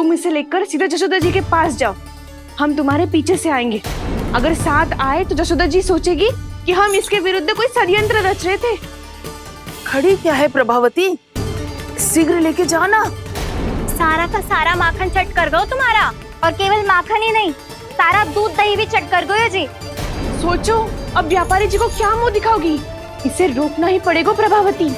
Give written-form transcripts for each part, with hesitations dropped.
तुम इसे लेकर सीधा जशोदा जी के पास जाओ, हम तुम्हारे पीछे से आएंगे। अगर साथ आए तो जशोदा जी सोचेगी कि हम इसके विरुद्ध कोई षड्यंत्र रच रहे थे। खड़ी क्या है प्रभावती, शीघ्र लेके जाना। सारा का सारा माखन चट कर गो तुम्हारा, और केवल माखन ही नहीं, सारा दूध दही भी चट कर गो जी। सोचो अब व्यापारी जी को क्या मुंह दिखाओगी, इसे रोकना ही पड़ेगा प्रभावती।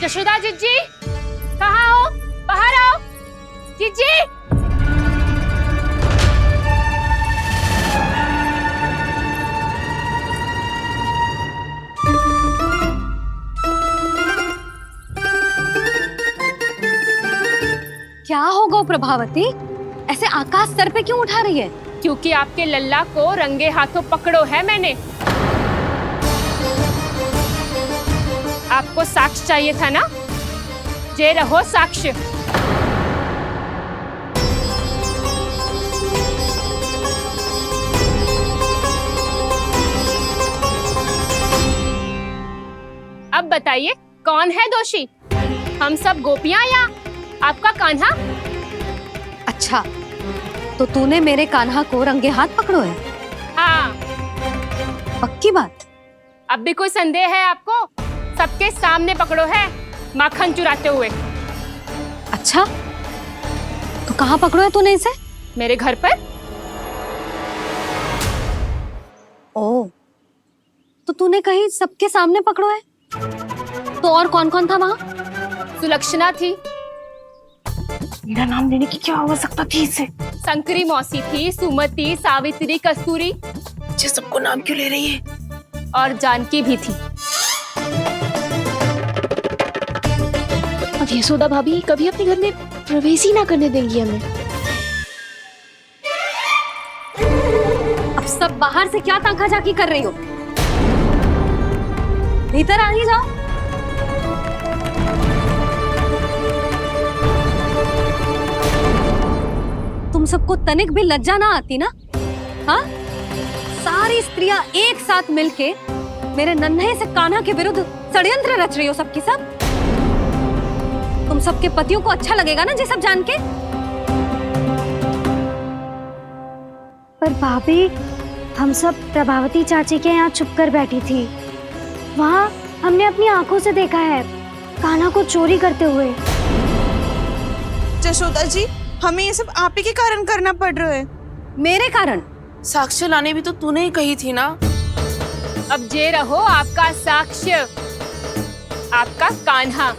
जशोदा जीजी, कहाँ हो? बाहर आओ जीजी। क्या होगा प्रभावती, ऐसे आकाश सर पे क्यों उठा रही है? क्योंकि आपके लल्ला को रंगे हाथों पकड़ो है मैंने। आपको साक्ष्य चाहिए था ना, जे रहो साक्ष्य। अब बताइए कौन है दोषी, हम सब गोपियां या आपका कान्हा? अच्छा, तो तूने मेरे कान्हा को रंगे हाथ पकड़ो है? हाँ। पक्की बात? अब भी कोई संदेह है आपको? सबके सामने पकड़ो है, माखन चुराते हुए। अच्छा, तो कहाँ पकड़ो है तूने इसे? मेरे घर पर। ओ, तो तूने कहीं सबके सामने पकड़ो है? तो और कौन कौन था वहाँ? सुलक्षणा थी। मेरा नाम लेने की क्या आवश्यकता थी इसे? शंकरी मौसी थी, सुमति, सावित्री, कस्तूरी। ये सबको नाम क्यों ले रही है? और जानकी भी थी। अब यशोदा भाभी कभी अपने घर में प्रवेश ही ना करने देंगी हमें। अब सब बाहर से क्या ताका झाकी कर रही हो? भीतर आ ही जाओ। तुम सबको तनिक भी लज्जा ना आती ना? हाँ, सारी स्त्रियां एक साथ मिलके मेरे नन्हे से कान्हा के विरुद्ध षड्यंत्र रच रही हो सबकी सब। तुम सबके पतियों को अच्छा लगेगा ना ये सब जान के? पर भाभी, हम सब प्रभावती चाची के यहाँ छुप कर बैठी थी। वहाँ हमने अपनी आंखों से देखा है कान्हा को चोरी करते हुए। जशोदा जी, हमें ये सब आप ही के कारण करना पड़ रहा है। मेरे कारण? साक्ष्य लाने भी तो तूने ही कही थी ना। अब जे रहो आपका साक्ष्य, आपका कान्हा।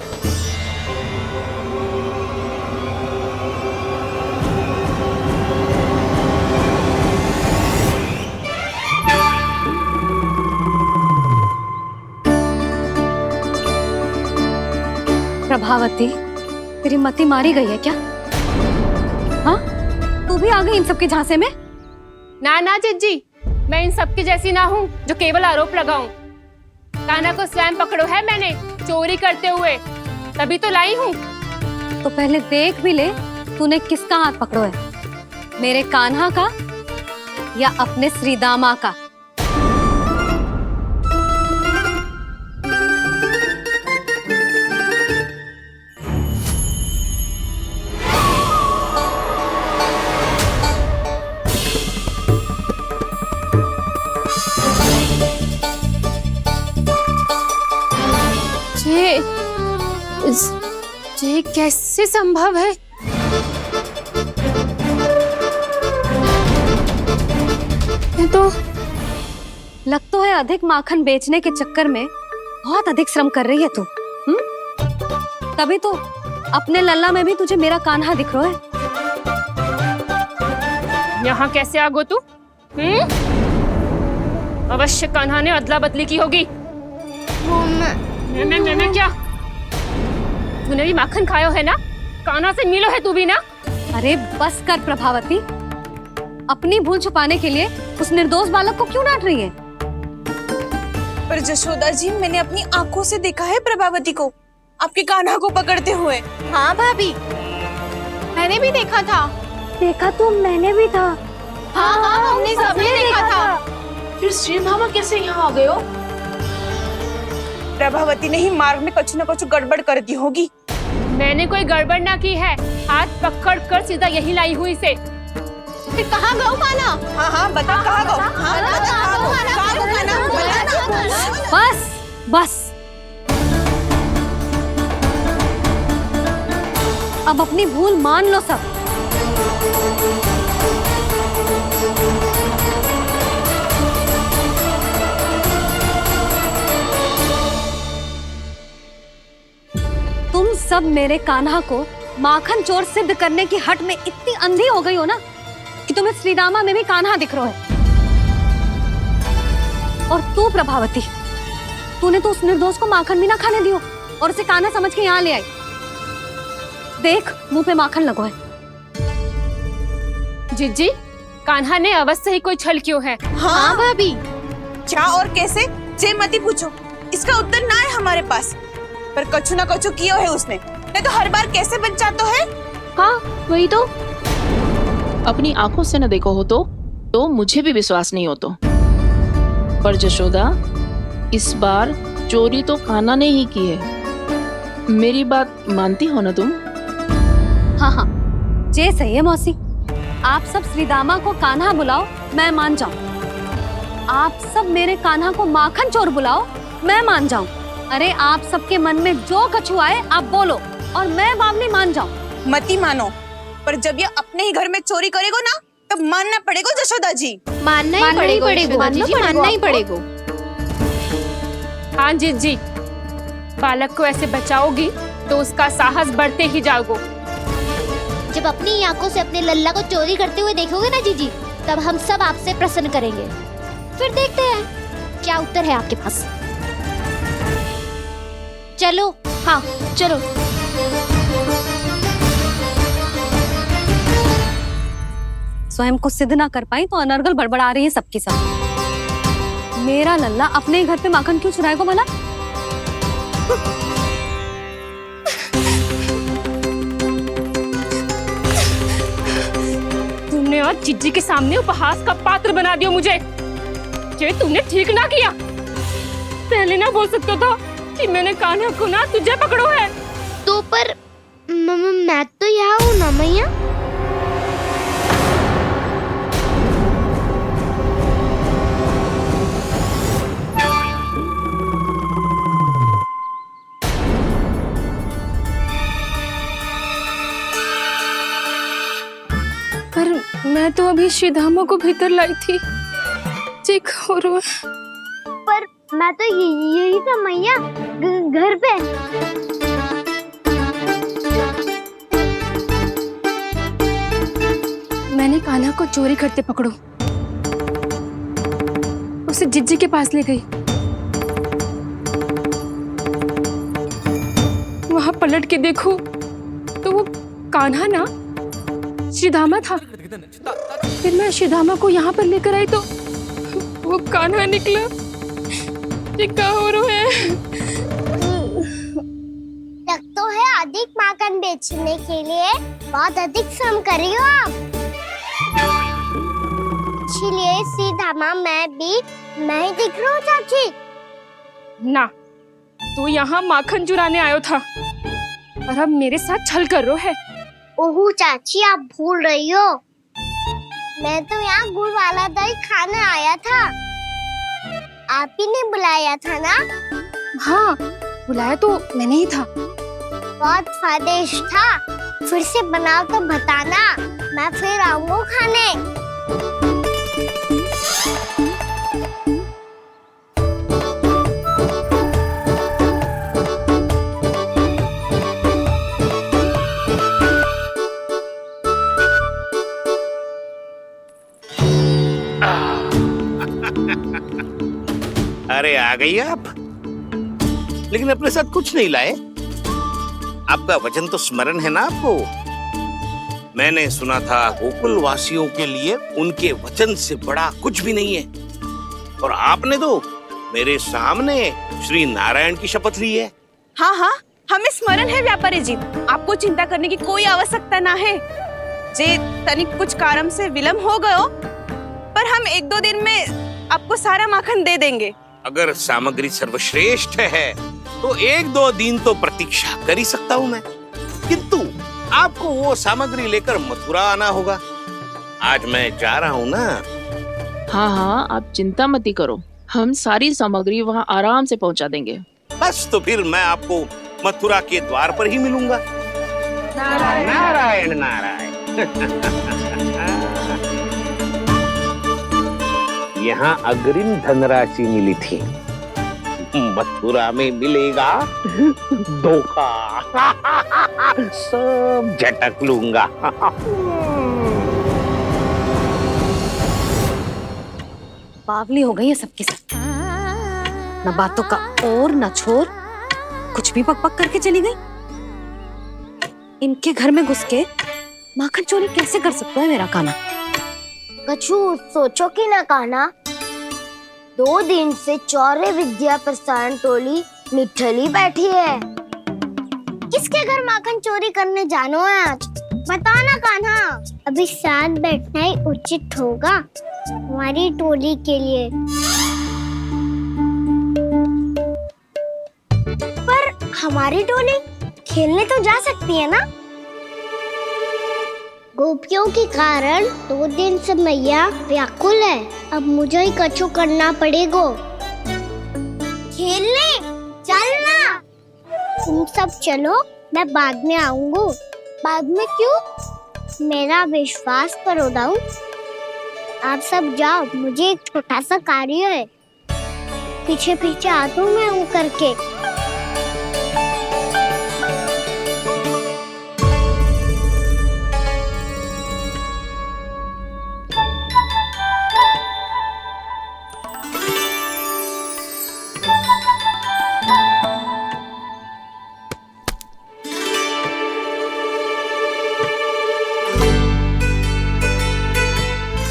प्रभावती, तेरी मति मारी गई है क्या? हाँ, तू भी आ गई इन सबके झांसे में? ना ना जीजी, मैं इन सबकी जैसी ना हूँ जो केवल आरोप लगाऊं। कान्हा को स्वयं पकड़ो है मैंने चोरी करते हुए, तभी तो लाई हूँ। तो पहले देख भी ले तूने किसका हाथ पकड़ो है, मेरे कान्हा का या अपने श्रीदामा का? ये कैसे संभव है? ये तो लग तो है अधिक माखन बेचने के चक्कर में बहुत अधिक श्रम कर रही है तू। तभी तो अपने लल्ला में भी तुझे मेरा कान्हा दिख रहा है। यहाँ कैसे आ गो तू? अवश्य कान्हा ने अदला बदली की होगी। मैं क्या? तूने भी माखन खायो है ना? कान्हा से मिलो है तू भी ना? अरे बस कर प्रभावती, अपनी भूल छुपाने के लिए उस निर्दोष बालक को क्यों डांट रही है? पर जशोदा जी, मैंने अपनी आंखों से देखा है प्रभावती को आपके कान्हा को पकड़ते हुए। हाँ भाभी, मैंने भी देखा था। देखा तो मैंने भी था। हाँ हाँ, हमने सबने देखा था। फिर श्री धामा कैसे यहाँ आ गए हो? प्रभावती ने ही मार्ग में कुछ न कुछ गड़बड़ कर दी होगी। मैंने कोई गड़बड़ ना की है, हाथ पकड़ कर सीधा यही लाई हुई से। फिर कहाँ गौ काना? हाँ हाँ, बता कहाँ गौ? हाँ बता कहाँ गौ? कहाँ गौ काना? बता ना। बस बस, अब अपनी भूल मान लो सब। तुम सब मेरे कान्हा को माखन चोर सिद्ध करने की हट में इतनी अंधी हो गई हो ना कि तुम्हें श्रीदामा में भी कान्हा दिख रहा है। और तू प्रभावती, तूने तो उस निर्दोष को माखन भी ना खाने दियो और उसे कान्हा समझ के यहाँ ले आई। देख, मुंह पे माखन लगो है। जिज्जी, कान्हा ने अवश्य ही कोई छल क्यों है। हाँ भाभी। क्या और कैसे? जे मती पूछो, इसका उत्तर ना है हमारे पास। पर कछु ना कछु किया है उसने, नहीं तो हर बार कैसे बच जाता है। हाँ वही तो। अपनी आंखों से न देखो हो तो मुझे भी विश्वास नहीं हो तो। पर जशोदा, इस बार चोरी तो कान्हा ने ही की है। मेरी बात मानती हो ना तुम? हाँ हाँ, जे सही है मौसी। आप सब श्रीदामा को कान्हा बुलाओ, मैं मान जाऊं। आप सब मेरे कान्हा को माखन चोर बुलाओ, मैं मान जाऊं। अरे आप सबके मन में जो कछु आए आप बोलो और मैं बावली मान जाऊं। मती मानो, पर जब ये अपने ही घर में चोरी करेगो ना, तब मानना पड़ेगा जशोदा जी। मानना ही पड़ेगा, मानना ही पड़ेगा। हाँ जिज्जी, बालक को ऐसे बचाओगी तो उसका साहस बढ़ते ही जाओगे। जब अपनी आंखों से अपने लल्ला को चोरी करते हुए देखोगे ना जीजी, तब हम सब आपसे प्रसन्न करेंगे। फिर देखते हैं क्या उत्तर है आपके पास। चलो, हाँ चलो। स्वयं को सिद्ध ना कर पाई तो अनर्गल बड़बड़ा रही है सबकी सब। मेरा लल्ला अपने ही घर पे माखन क्यों चुराएगा भला? तुमने आज जिज्जी के सामने उपहास का पात्र बना दिया मुझे। ये तुमने ठीक ना किया। पहले ना बोल सकता था कि मैंने कान्हा को ना तुझे पकड़ो है। तो पर मैं तो यहाँ हूँ ना मैया। पर मैं तो अभी श्रीधामा को भीतर लाई थी। पर मैं तो यही था मैया, घर पे। मैंने कान्हा को चोरी करते पकड़ो, उसे जिज्जी के पास ले गई। वहां पलट के देखो तो वो कान्हा ना श्रीधामा था। फिर मैं श्रीधामा को यहाँ पर लेकर आई तो वो कान्हा निकला। ये क्या हो रहा है? लग तो है अधिक माखन बेचने के लिए बहुत अधिक श्रम कर रही हो आप। इसलिए सीधामा मैं ही दिख रहा हूँ चाची। ना, तू यहाँ माखन चुराने आयो था और अब मेरे साथ छल कर रहा है। ओह चाची, आप भूल रही हो, मैं तो यहाँ गुड़ वाला दही खाने आया था। आप ही ने बुलाया था ना? हाँ, बुलाया तो मैंने ही था। बहुत स्वादिष्ट था। फिर से बनाओ तो बताना, मैं फिर आऊंगा खाने। अरे आ गई आप, लेकिन अपने साथ कुछ नहीं लाए। आपका वचन तो स्मरण है ना आपको? मैंने सुना था गोकुल वासियों के लिए उनके वचन से बड़ा कुछ भी नहीं है। और आपने तो मेरे सामने श्री नारायण की शपथ ली है। हाँ हाँ, हमें स्मरण है व्यापारी जी। आपको चिंता करने की कोई आवश्यकता ना है। जे तनिक कुछ कारण से विलम्ब हो गयो, पर हम 1-2 दिन में आपको सारा माखन दे देंगे। अगर सामग्री सर्वश्रेष्ठ है तो 1-2 दिन तो प्रतीक्षा कर ही सकता हूँ मैं, किंतु आपको वो सामग्री लेकर मथुरा आना होगा। आज मैं जा रहा हूँ ना। हाँ हाँ, आप चिंता मत करो, हम सारी सामग्री वहाँ आराम से पहुँचा देंगे। बस तो फिर मैं आपको मथुरा के द्वार पर ही मिलूंगा। नारायण नारायण। यहाँ अग्रिम धनराशि मिली थी, मथुरा में मिलेगा धोखा। सब झटक लूंगा। बावली हो गई है सबकी सब, न बातों का और न छोर, कुछ भी पक पक करके चली गई। इनके घर में घुस के माखन चोरी कैसे कर सकता है मेरा काना? कछु सोचो कि ना कान्हा, 2 दिन से चौर्य विद्या प्रसारण टोली निठली बैठी है। किसके घर माखन चोरी करने जानो है आज? बता ना कान्हा। अभी साथ बैठना ही उचित होगा हमारी टोली के लिए। पर हमारी टोली खेलने तो जा सकती है ना? गोपियों के कारण 2 दिन से मैया व्याकुल है। अब मुझे ही कछु करना पड़ेगा। खेलने चलना। तुम सब चलो, मैं बाद में आऊंगा। बाद में क्यों? मेरा विश्वास करो दाऊ। आप सब जाओ, मुझे एक छोटा सा कार्य है। पीछे पीछे आता हूँ मैं हूँ करके।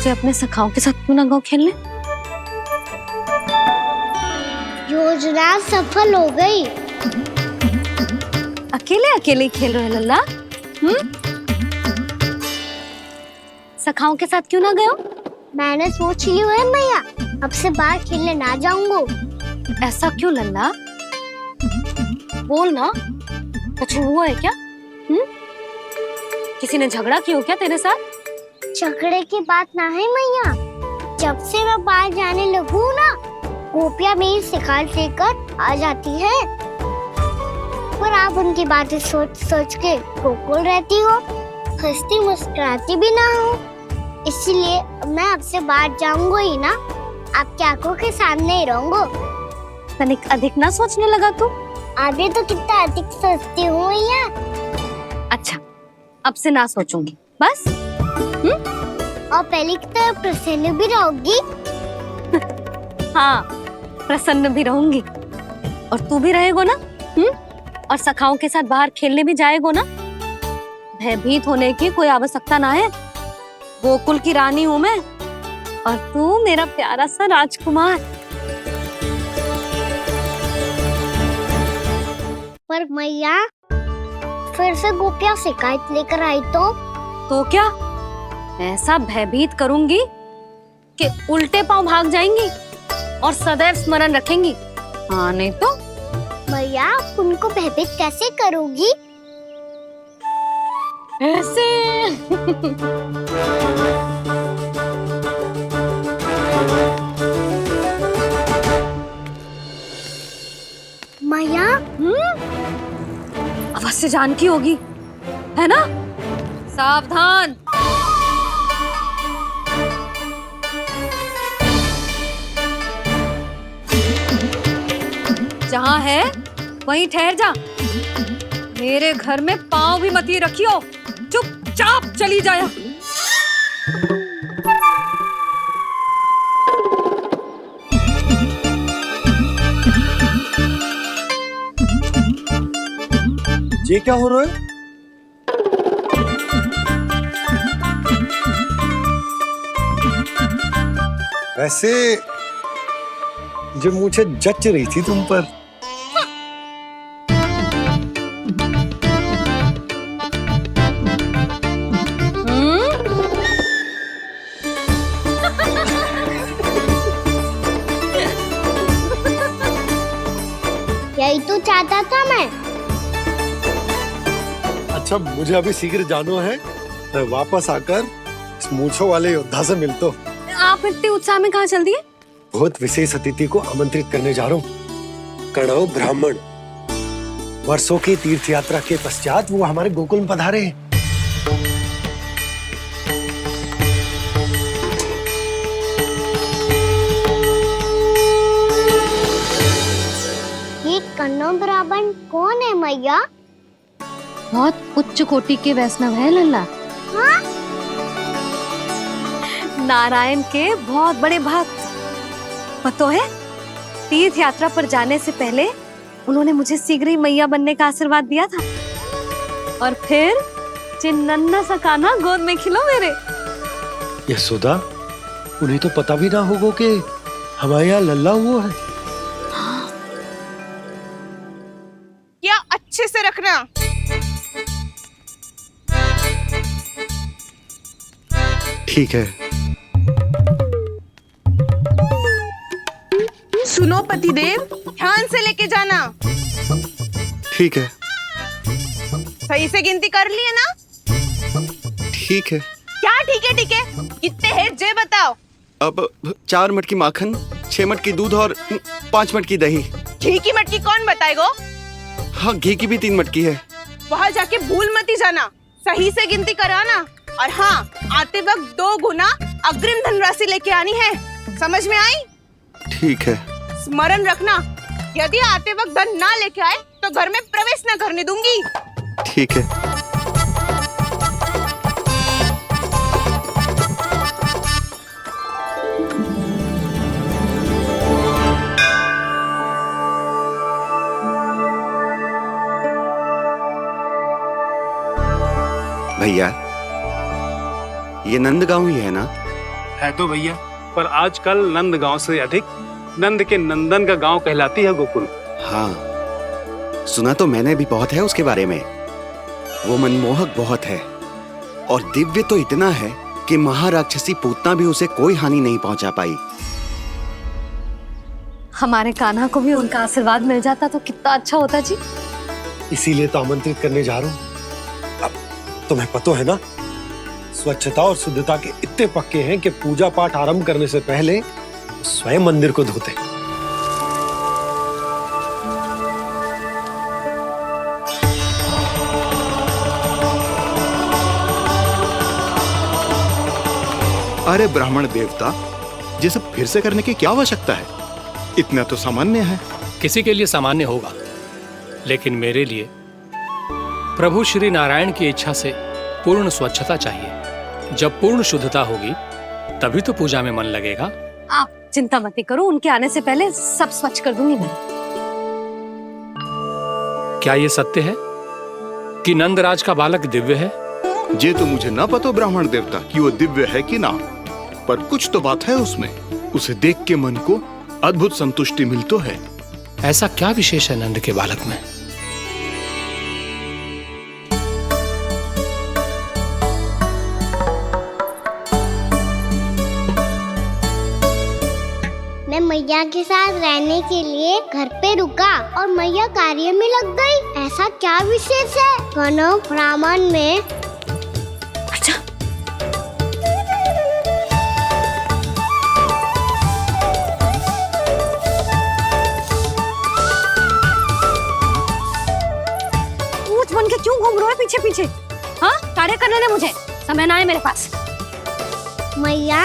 अपने सखाओं के साथ क्यों ना गाँव खेलने? योजना सफल हो गई। अकेले अकेले खेल रहे लल्ला? सखाओं के साथ क्यों ना गए? मैंने सोच लिया है मैया, अब से बाहर खेलने ना जाऊंगा। ऐसा क्यों लल्ला? बोल ना, कुछ हुआ है क्या? किसी ने झगड़ा किया हो क्या तेरे साथ? झगड़े की बात ना है मैया। जब से मैं बाहर जाने लगू ना, गोपियां मेरी शिकार लेकर आ जाती है। पर आप उनकी बातें सोच सोच के गोकुल रहती हो, हंसती मुस्कुराती भी ना हो। इसलिए मैं आपसे बाहर जाऊंगा ही ना, आपकी आंखों के सामने ही रहूंगा। तनिक अधिक ना सोचने लगा तू? आगे तो कितना अधिक सोचती हूँ मैया। अच्छा, अब से ना सोचूंगी बस। और पहले की तरह प्रसन्न भी रहोगी? हाँ, प्रसन्न भी रहूंगी। और तू भी रहेगो ना? और सखाओं के साथ बाहर खेलने भी जाएगो ना? भयभीत होने की कोई आवश्यकता ना है। गोकुल की रानी हूँ मैं, और तू मेरा प्यारा सा राजकुमार। पर मैया, फिर से गोपियां शिकायत लेकर आई तो क्या? ऐसा भयभीत करूंगी कि उल्टे पांव भाग जाएंगी और सदैव स्मरण रखेंगी। हाँ नहीं तो? मैया, आप उनको भयभीत कैसे करोगी? ऐसे। मैया, अवश्य जानकी होगी, है ना? सावधान। जहाँ है वहीं ठहर जा। मेरे घर में पाँव भी मत ही रखियो, चुपचाप चली जाया। ये क्या हो रहा है? वैसे जो मुझे जच रही थी तुम पर। सब मुझे अभी शीघ्र जानो है। मैं वापस आकर इस मूंछों वाले योद्धा से मिलता हूँ। आप इतने उत्साह में कहाँ चल दिए? बहुत विशेष अतिथि को आमंत्रित करने जा रहा हूँ। कणव ब्राह्मण वर्षों की तीर्थ यात्रा के पश्चात वो हमारे गोकुल में पधारे हैं। ये कन्नौ ब्राह्मण कौन है मैया? बहुत उच्च कोटि के वैष्णव है लल्ला। हाँ? नारायण के बहुत बड़े भक्त। पता है, तीर्थ यात्रा पर जाने से पहले उन्होंने मुझे शीघ्र ही मैया बनने का आशीर्वाद दिया था। और फिर चिन्नन्ना सा कान्हा गोद में खिलो मेरे। यशोदा, उन्हें तो पता भी ना होगा कि हमारे यहाँ लल्ला हुआ है। क्या अच्छे से रखना। ठीक है। सुनो पतिदेव, ध्यान से लेके जाना। ठीक है। सही से गिनती कर लिए ना? ठीक है। क्या ठीक है? ठीक है, कितने हैं जे बताओ। अब 4 मटकी माखन, 6 मटकी दूध और 5 मटकी दही। घी की मटकी कौन बताएगा? हाँ, घी की भी 3 मटकी है। वहाँ जाके भूल मती जाना, सही से गिनती कराना। और हाँ, आते वक्त 2 गुना अग्रिम धनराशि लेके आनी है। समझ में आई? ठीक है। स्मरण रखना, यदि आते वक्त धन ना लेके आए तो घर में प्रवेश न करने दूंगी। ठीक है। भैया, ये नंदगांव ही है ना? है तो भैया, पर आजकल नंदगांव से अधिक नंद के नंदन का गांव कहलाती है गोकुल। हाँ, सुना तो मैंने भी बहुत है उसके बारे में। वो मनमोहक बहुत है और दिव्य तो इतना है कि महाराक्षसी पूतना भी उसे कोई हानि नहीं पहुंचा पाई। हमारे कान्हा को भी उनका आशीर्वाद मिल जाता तो कितना अच्छा होता जी। इसीलिए तो आमंत्रित करने जा रहा हूँ। अब तुम्हें पता है ना, स्वच्छता और शुद्धता के इतने पक्के हैं कि पूजा पाठ आरंभ करने से पहले स्वयं मंदिर को धोते। अरे ब्राह्मण देवता, ये सब फिर से करने की क्या आवश्यकता है? इतना तो सामान्य है। किसी के लिए सामान्य होगा, लेकिन मेरे लिए प्रभु श्री नारायण की इच्छा से पूर्ण स्वच्छता चाहिए। जब पूर्ण शुद्धता होगी तभी तो पूजा में मन लगेगा। आप चिंता मत करो, उनके आने से पहले सब स्वच्छ कर दूंगी मैं। क्या ये सत्य है कि नंदराज का बालक दिव्य है? ये तो मुझे ना पता ब्राह्मण देवता कि वो दिव्य है कि ना, पर कुछ तो बात है उसमें। उसे देख के मन को अद्भुत संतुष्टि मिल तो है। ऐसा क्या विशेष है नंद के बालक में? मैं मैया के साथ रहने के लिए घर पे रुका और मैया कार्य में लग गई। ऐसा क्या विशेष है कन्नौ ब्राह्मण में? अच्छा, ऊंच बन के क्यों घूम रहे हो पीछे पीछे? हाँ, कार्य करने दे मुझे, समय ना है मेरे पास। मैया,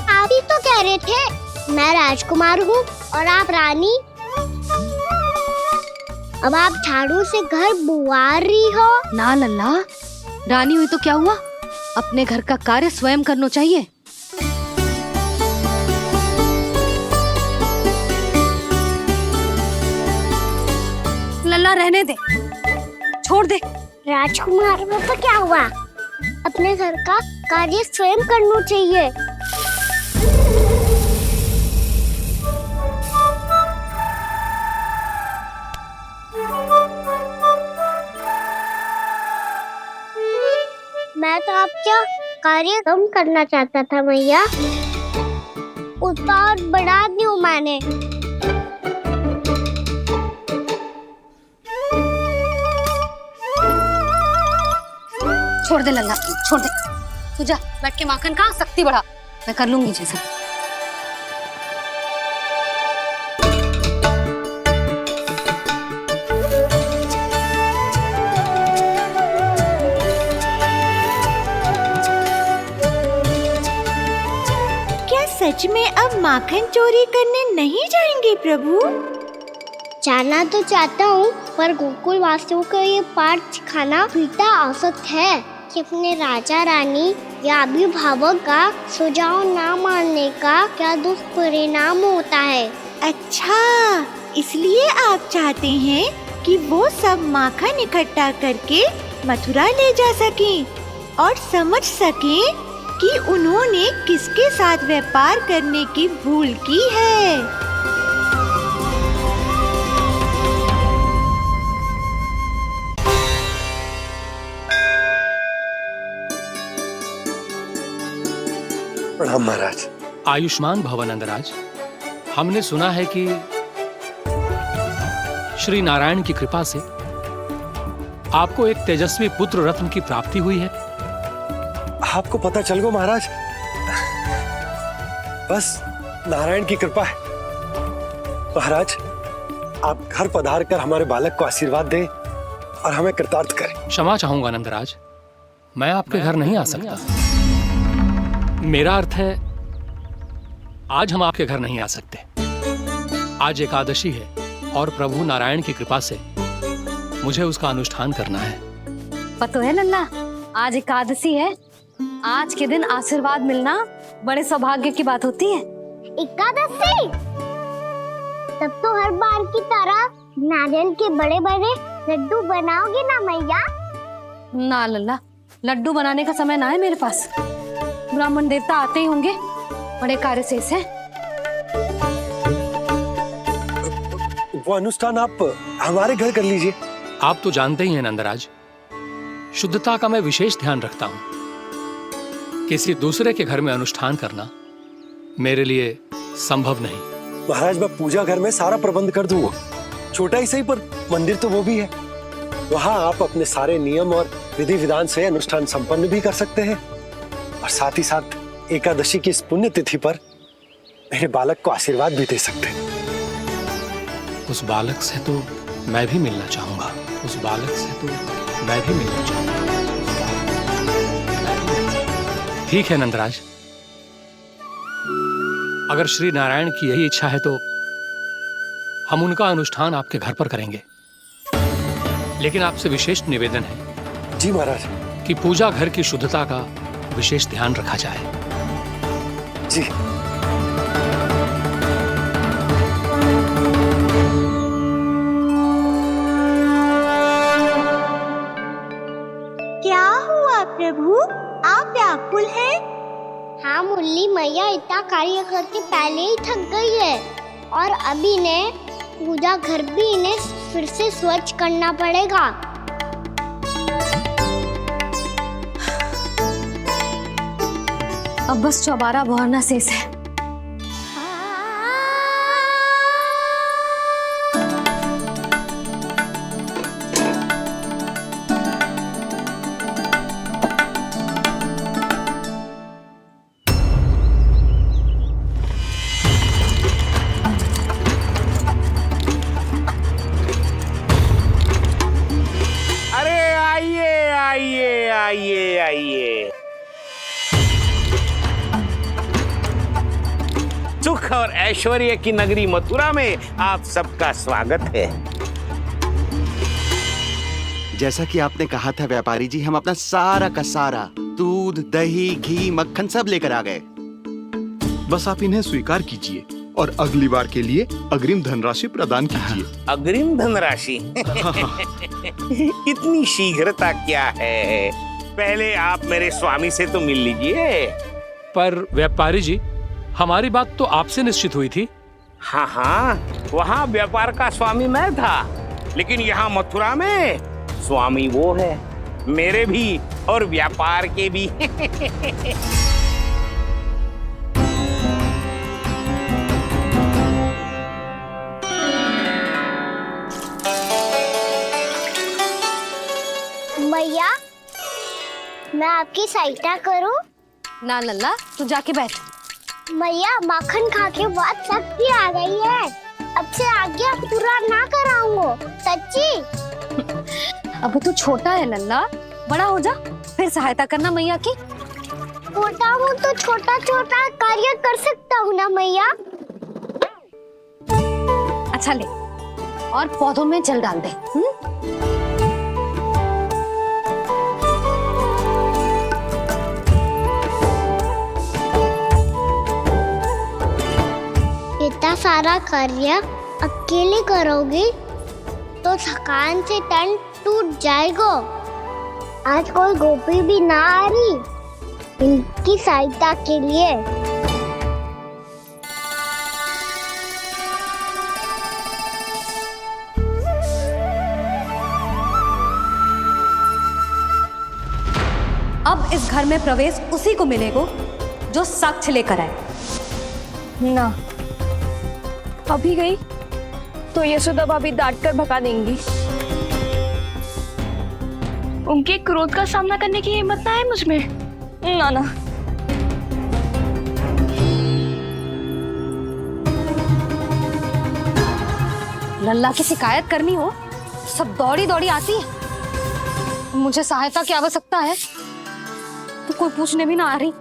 आप ही तो कह रहे थे मैं राजकुमार हूँ और आप रानी। अब आप झाड़ू से घर बुआर रही हो। ना लल्ला, रानी हुई तो क्या हुआ, अपने घर का कार्य स्वयं करना चाहिए। लल्ला रहने दे, छोड़ दे। राजकुमार में तो क्या हुआ, अपने घर का कार्य स्वयं करना चाहिए। मैं तो आपका कार्य कम करना चाहता था मैया, उतना और बढ़ा दूं मैंने। छोड़ दे लल्ला, छोड़ दे। तू जा बैठ के माखन खा, शक्ति बढ़ा, मैं कर लूंगी जैसा। क्या सच में अब माखन चोरी करने नहीं जाएंगे प्रभु? जाना तो चाहता हूँ, पर गोकुल वासियों को ये पाठ सिखाना पिता आवश्यक है कि अपने राजा रानी या अभिभावक का सुझाव ना मानने का क्या दुष्परिणाम होता है। अच्छा, इसलिए आप चाहते हैं कि वो सब माखन इकट्ठा करके मथुरा ले जा सकें और समझ सकें कि उन्होंने किसके साथ व्यापार करने की भूल की है। प्रणाम महाराज। आयुष्मान भव नंदराज। हमने सुना है कि श्री नारायण की कृपा से आपको एक तेजस्वी पुत्र रत्न की प्राप्ति हुई है। आपको पता चल गो महाराज, बस नारायण की कृपा है। महाराज, आप घर पधार कर हमारे बालक को आशीर्वाद दें और हमें कृतार्थ करें। क्षमा चाहूंगा नंदराज, मैं आपके घर नहीं आ सकता। मेरा अर्थ है, आज हम आपके घर नहीं आ सकते। आज एकादशी है और प्रभु नारायण की कृपा से मुझे उसका अनुष्ठान करना है। पता है लल्ला, आज एकादशी है। आज के दिन आशीर्वाद मिलना बड़े सौभाग्य की बात होती है। एकादशी? तब तो हर बार की तरह नारियल के बड़े बड़े लड्डू बनाओगे ना मैया? ना लल्ला, लड्डू बनाने का समय ना है मेरे पास। ब्राह्मण देवता आते ही होंगे, बड़े कार्य शेष है। वो अनुष्ठान आप हमारे घर कर लीजिए। आप तो जानते ही हैं नंदराज, शुद्धता का मैं विशेष ध्यान रखता हूं। किसी दूसरे के घर में अनुष्ठान करना मेरे लिए संभव नहीं। महाराज, मैं पूजा घर में सारा प्रबंध कर दूंगा। छोटा ही सही, पर मंदिर तो वो भी है। वहां आप अपने सारे नियम और विधि विधान से अनुष्ठान संपन्न भी कर सकते हैं और साथ ही साथ एकादशी की इस पुण्य तिथि पर मेरे बालक को आशीर्वाद भी दे सकते हैं। उस बालक से तो मैं भी मिलना चाहूंगा। उस बालक से तो मैं भी मिलना चाहूंगा। ठीक है नंदराज, अगर श्री नारायण की यही इच्छा है तो हम उनका अनुष्ठान आपके घर पर करेंगे। लेकिन आपसे विशेष निवेदन है। जी महाराज। कि पूजा घर की शुद्धता का विशेष ध्यान रखा जाए। जी। क्या हुआ प्रभु, आप व्याकुल हैं? हाँ मुरली मैया इतना कार्य करके पहले ही थक गई है और अभी ने पूजा घर भी इन्हें फिर से स्वच्छ करना पड़ेगा। अब बस चौबारा बहाना शेष है। आइए। सुख और ऐश्वर्य की नगरी मथुरा में आप सबका स्वागत है। जैसा कि आपने कहा था व्यापारी जी, हम अपना सारा का सारा दूध, दही, घी, मक्खन सब लेकर आ गए। बस आप इन्हें स्वीकार कीजिए और अगली बार के लिए अग्रिम धनराशि प्रदान कीजिए। अग्रिम धनराशि? इतनी शीघ्रता क्या है? पहले आप मेरे स्वामी से तो मिल लीजिए। पर व्यापारी जी, हमारी बात तो आपसे निश्चित हुई थी। हाँ, वहाँ व्यापार का स्वामी मैं था, लेकिन यहाँ मथुरा में स्वामी वो है, मेरे भी और व्यापार के भी। भैया, मैं आपकी सहायता करूं? ना लल्ला, तू जाके बैठ। मैया माखन खा के बहुत शक्ति आ गई है। अब से आगे पूरा ना कराऊंगा, सच्ची। अब तू छोटा है लल्ला, बड़ा हो जा फिर सहायता करना मैया की। छोटा हूँ तो छोटा छोटा कार्य कर सकता हूँ ना मैया। अच्छा ले, और पौधों में जल डाल दे। इतना सारा कार्य अकेले करोगी तो थकान से तन टूट जाएगा। आज कोई गोपी भी ना आ रही इनकी सहायता के लिए। अब इस घर में प्रवेश उसी को मिलेगा जो साक्ष्य लेकर आए। ना, अभी गई तो यशोदा भाभी डांट कर भगा देंगी। उनके क्रोध का सामना करने की हिम्मत ना है मुझ में। ना ना। लल्ला की शिकायत करनी हो सब दौड़ी दौड़ी आती है। मुझे सहायता की आवश्यकता है तो कोई पूछने भी ना आ रही।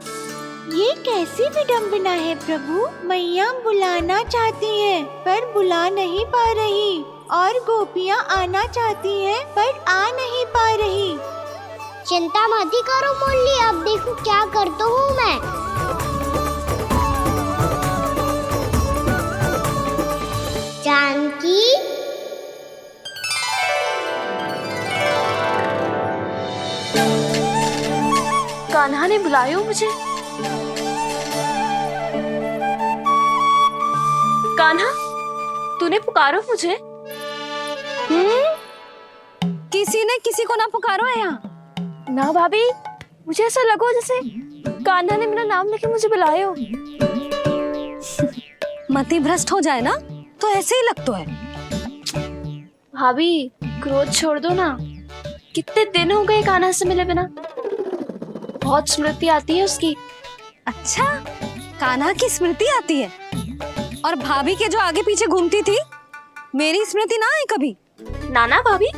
ये कैसी विडंबना है प्रभु। मैया बुलाना चाहती हैं पर बुला नहीं पा रही, और गोपियाँ आना चाहती हैं पर आ नहीं पा रही। चिंता मत ही करो मुरली, अब देखो क्या करता हूँ मैं। जानकी, कान्हा ने बुलाया मुझे। कान्हा, तूने पुकारो मुझे। किसी ने किसी को ना पुकारो है यहाँ। ना भाभी, मुझे ऐसा लगो जैसे कान्हा ने मेरा नाम लेके मुझे बुलाया हो। मति भ्रष्ट हो जाए ना तो ऐसे ही लगता है। भाभी क्रोध छोड़ दो ना। कितने दिन हो गए कान्हा से मिले बिना। बहुत स्मृति आती है उसकी। अच्छा, कान्हा की स्मृति आती है? और भाभी के जो आगे पीछे घूमती थी, मेरी स्मृति ना आई कभी? नाना भाभी,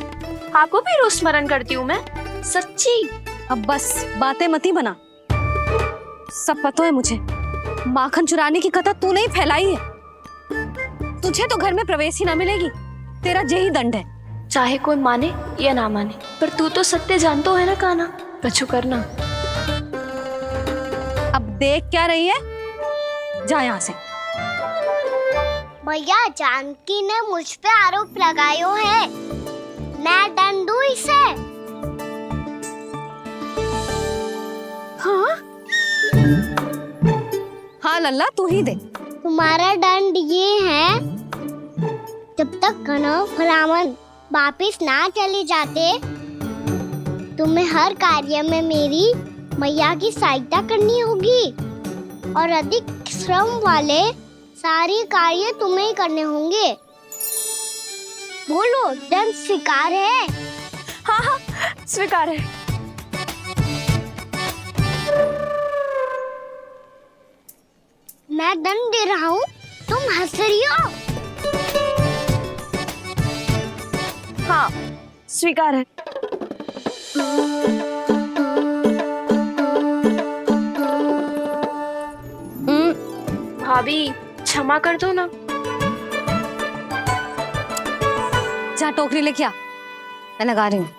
आपको भी रोज स्मरण करती हूँ मैं, सच्ची। अब बस बातें मती बना। सब पता है मुझे। माखन चुराने की कथा तूने ही फैलाई है। तुझे तो घर में प्रवेश ही ना मिलेगी। तेरा यही दंड है। चाहे कोई माने या ना माने, पर तू तो सत्य जानतो है ना कान्हा। कछु करना। अब देख क्या रही है, जा यहाँ से। भैया जानकी ने मुझ पे आरोप लगायो है, मैं दंड दूं इसे। हाँ? हाँ लल्ला, तू ही दे। तुम्हारा दंड ये है, जब तक कनव फलावन वापिस ना चले जाते, तुम्हें हर कार्य में मेरी मैया की सहायता करनी होगी, और अधिक श्रम वाले सारे कार्य तुम्हें ही करने होंगे। बोलो, दंड स्वीकार है? हाँ हाँ, स्वीकार है। मैं दंड दे रहा हूँ, तुम हंस रही हो? हाँ, स्वीकार है। भाभी क्षमा कर दो ना। जा टोकरी लेके आ, मैं लगा रही हूँ।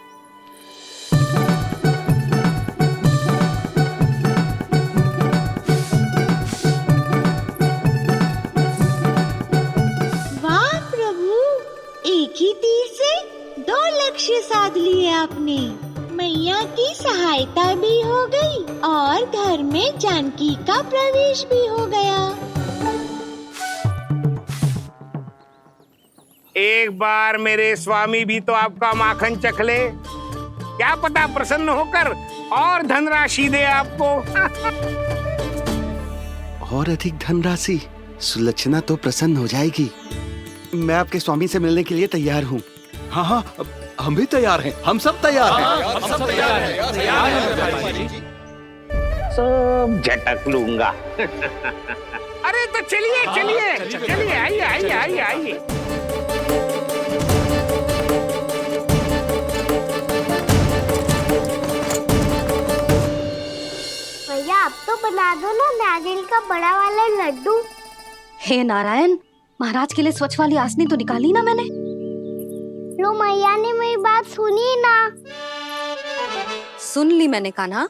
वाह प्रभु, एक ही तीर से 2 लक्ष्य साध लिए आपने। मैया की सहायता भी हो गई और घर में जानकी का प्रवेश भी हो गया। एक बार मेरे स्वामी भी तो आपका माखन चख ले, क्या पता प्रसन्न होकर और धनराशि दे आपको। और अधिक धनराशि? सुलक्षणा तो प्रसन्न हो जाएगी। मैं आपके स्वामी से मिलने के लिए तैयार हूँ। हाँ हाँ, हम भी तैयार हैं, हम सब तैयार हैं। सब झटक लूंगा। अरे तो चलिए चलिए चलिए, आइए आइए आइए आइए। भैया आप तो बना दो ना नारियल का बड़ा वाला लड्डू। हे नारायण, महाराज के लिए स्वच्छ वाली आसनी तो निकाली ना मैंने। लो मैया ने मेरी बात सुनी ना। सुन ली मैंने कान्हा,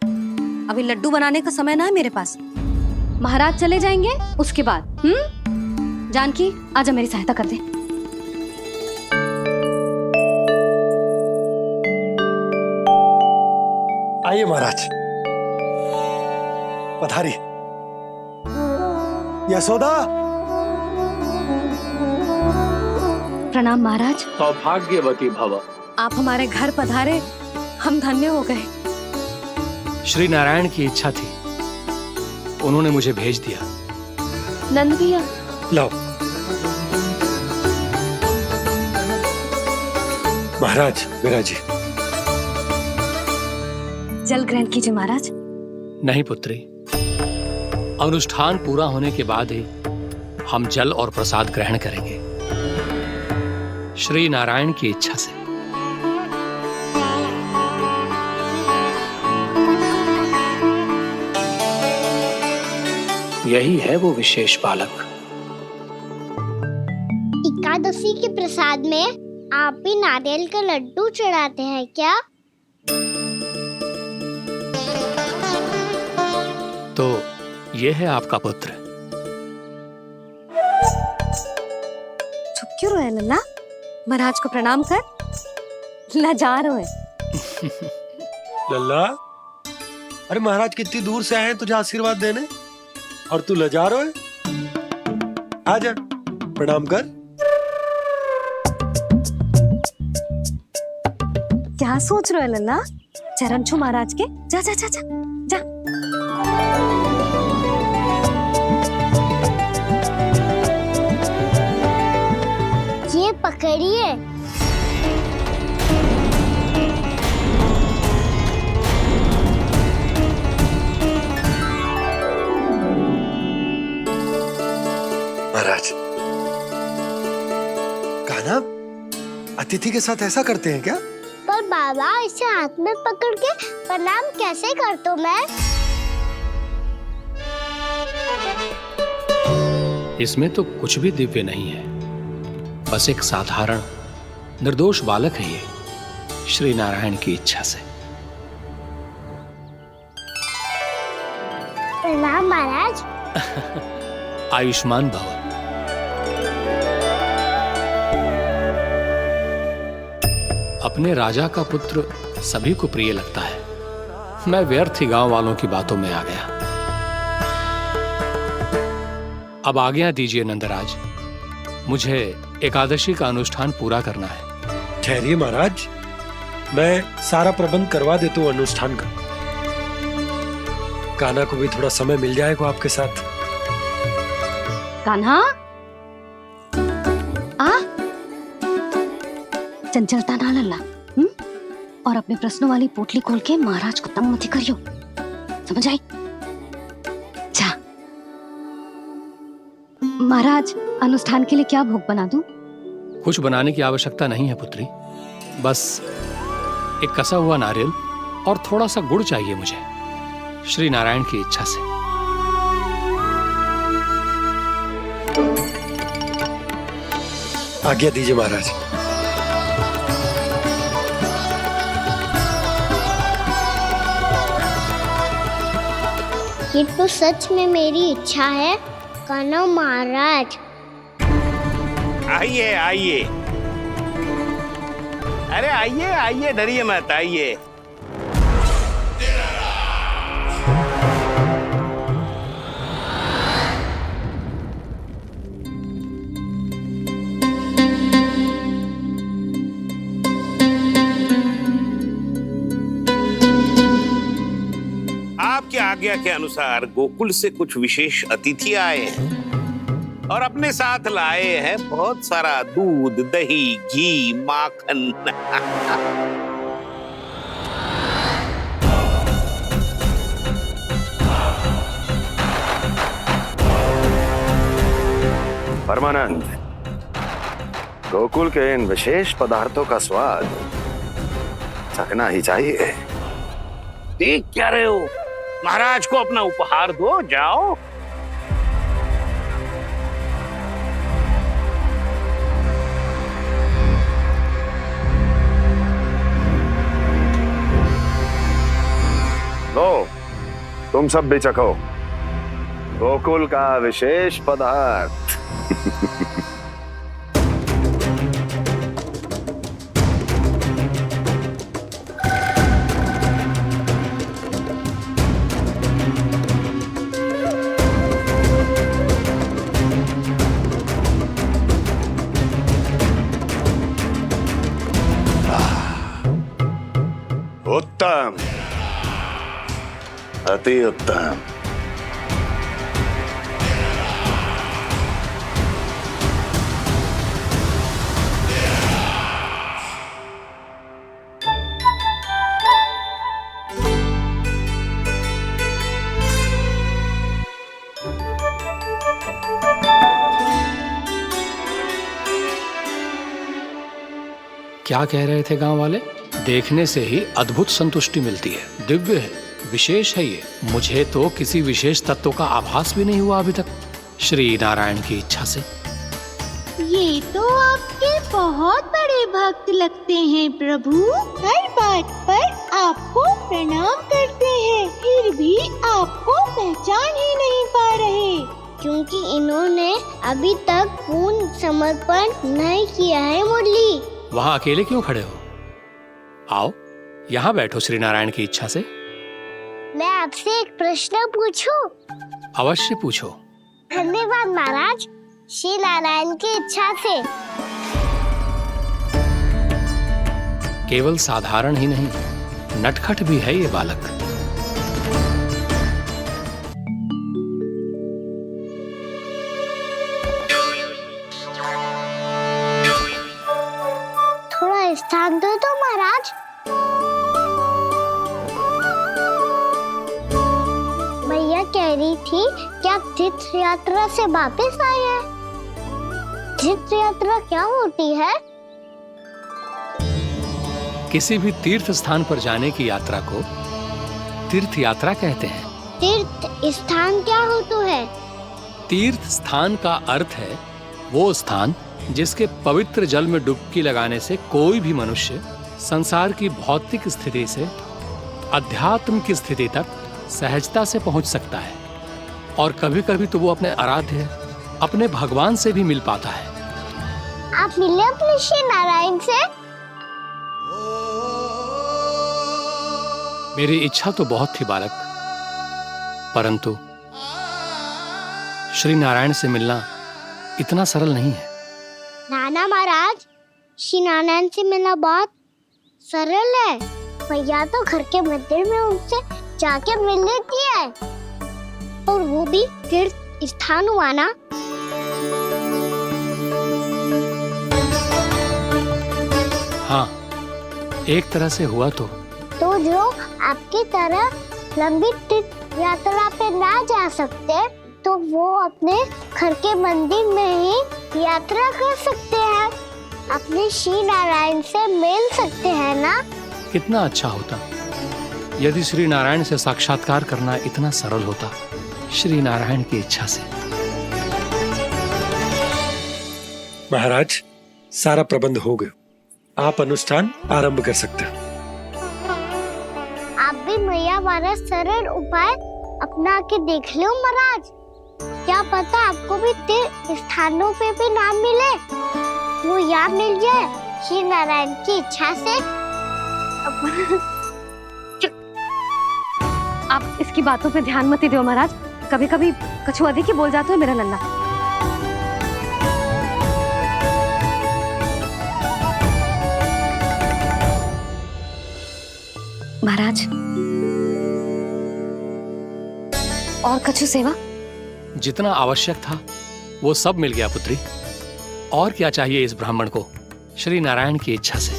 अभी लड्डू बनाने का समय ना है मेरे पास। महाराज चले जाएंगे उसके बाद। जानकी आजा मेरी सहायता कर दे। आइए महाराज, पधारिए। यशोदा। प्रणाम महाराज। सौभाग्यवती भव। आप हमारे घर पधारे, हम धन्य हो गए। श्री नारायण की इच्छा थी, उन्होंने मुझे भेज दिया। नंद भैया लाओ। महाराज विराजी। जल ग्रहण कीजिए महाराज। नहीं पुत्री, अनुष्ठान पूरा होने के बाद ही हम जल और प्रसाद ग्रहण करेंगे, श्री नारायण की इच्छा से। यही है वो विशेष बालक। एकादशी के प्रसाद में आप भी नारियल का लड्डू चढ़ाते हैं क्या? तो ये है आपका पुत्र। चुप क्यों रोए लल्ला? महाराज को प्रणाम कर। लजा रोए। लल्ला, अरे महाराज कितनी दूर से आए हैं तुझे आशीर्वाद देने, और तू लजा रहा है? आजा प्रणाम कर। क्या सोच रहे हो लल्ला? चरण छू महाराज के। जा जा जा जा जा। ये पकड़िए। महाराज, कान्हा अतिथि के साथ ऐसा करते हैं क्या? पर बाबा इसे हाथ में पकड़ के प्रणाम कैसे करता हूँ मैं? इसमें तो कुछ भी दिव्य नहीं है, बस एक साधारण निर्दोष बालक है ये, श्री नारायण की इच्छा से। प्रणाम महाराज। आयुष्मान भव। अपने राजा का पुत्र सभी को प्रिय लगता है। मैं व्यर्थ ही गांव वालों की बातों में आ गया। अब आज्ञा दीजिए नंदराज, मुझे एकादशी का अनुष्ठान पूरा करना है। ठहरिए महाराज, मैं सारा प्रबंध करवा देता हूँ अनुष्ठान का। कान्हा को भी थोड़ा समय मिल जाएगा आपके साथ। कान्हा आ, चंचलता ना लल्ला। और अपने प्रश्नों वाली पोटली खोल के महाराज को तंग मत करियो, समझ आई? जा। महाराज, अनुष्ठान के लिए क्या भोग बना दूं? कुछ बनाने की आवश्यकता नहीं है पुत्री, बस एक कसा हुआ नारियल और थोड़ा सा गुड़ चाहिए मुझे, श्री नारायण की इच्छा से। आज्ञा दीजिए महाराज। ये तो सच में मेरी इच्छा है कान्हा महाराज। आइए आइए, अरे आइए आइए, डरिए मत, आइए। आपकी आज्ञा के अनुसार गोकुल से कुछ विशेष अतिथि आए हैं और अपने साथ लाए हैं बहुत सारा दूध, दही, घी, माखन। परमानंद, गोकुल के इन विशेष पदार्थों का स्वाद चखना ही चाहिए। देख क्या रहे हो? महाराज को अपना उपहार दो, जाओ। लो, तुम सब भी चखो गोकुल का विशेष पदार्थ। उत्तम, अति उत्तम। क्या कह रहे थे गांव वाले? देखने से ही अद्भुत संतुष्टि मिलती है, दिव्य है, विशेष है ये। मुझे तो किसी विशेष तत्व का आभास भी नहीं हुआ अभी तक, श्री नारायण की इच्छा से। ये तो आपके बहुत बड़े भक्त लगते हैं प्रभु। हर बात पर आपको प्रणाम करते हैं, फिर भी आपको पहचान ही नहीं पा रहे। क्योंकि इन्होंने अभी तक पूर्ण समर्पण नहीं किया है मुरली। वहाँ अकेले क्यों खड़े हो? आओ यहाँ बैठो श्री नारायण की इच्छा से। मैं आपसे एक प्रश्न पूछूं? अवश्य पूछो। धन्यवाद महाराज, श्री नारायण की इच्छा से। केवल साधारण ही नहीं, नटखट भी है ये बालक। थोड़ा स्थान दो तो महाराज। भैया कह रही थी कि आप तीर्थ यात्रा से वापस आए हैं। तीर्थ यात्रा क्या होती है? किसी भी तीर्थ स्थान पर जाने की यात्रा को तीर्थ यात्रा कहते हैं। तीर्थ स्थान क्या होता है? तीर्थ स्थान का अर्थ है वो स्थान जिसके पवित्र जल में डुबकी लगाने से कोई भी मनुष्य संसार की भौतिक स्थिति से अध्यात्म की स्थिति तक सहजता से पहुंच सकता है, और कभी कभी तो वो अपने आराध्य, अपने भगवान से भी मिल पाता है। आप मिले अपने श्री नारायण से? मेरी इच्छा तो बहुत थी बालक, परंतु श्री नारायण से मिलना इतना सरल नहीं है। नाना महाराज, श्री नारायण से मिलना बहुत सरल है। भैया तो घर के मंदिर में उनसे जाके मिल लेती है, और वो भी तीर्थ स्थान हुआ ना। हाँ, एक तरह से हुआ तो जो आपकी तरह लंबी तीर्थ यात्रा पे ना जा सकते, तो वो अपने घर के मंदिर में ही यात्रा कर सकते हैं, अपने श्री नारायण से मिल सकते हैं ना। कितना अच्छा होता यदि श्री नारायण से साक्षात्कार करना इतना सरल होता, श्री नारायण की इच्छा से। महाराज, सारा प्रबंध हो गया, आप अनुष्ठान आरंभ कर सकते हैं। आप भी मैया वाला सरल उपाय अपना के देख लो महाराज। क्या पता आपको भी तीर्थ स्थानों पे भी नाम मिले, वो याद मिल जाए श्री नारायण की इच्छा से। आप इसकी बातों पे ध्यान मत दो महाराज, कभी कभी कछु अधिक ही बोल जाते हो मेरा नन्ना। महाराज, और कछु सेवा? जितना आवश्यक था वो सब मिल गया पुत्री। और क्या चाहिए इस ब्राह्मण को श्री नारायण की इच्छा से।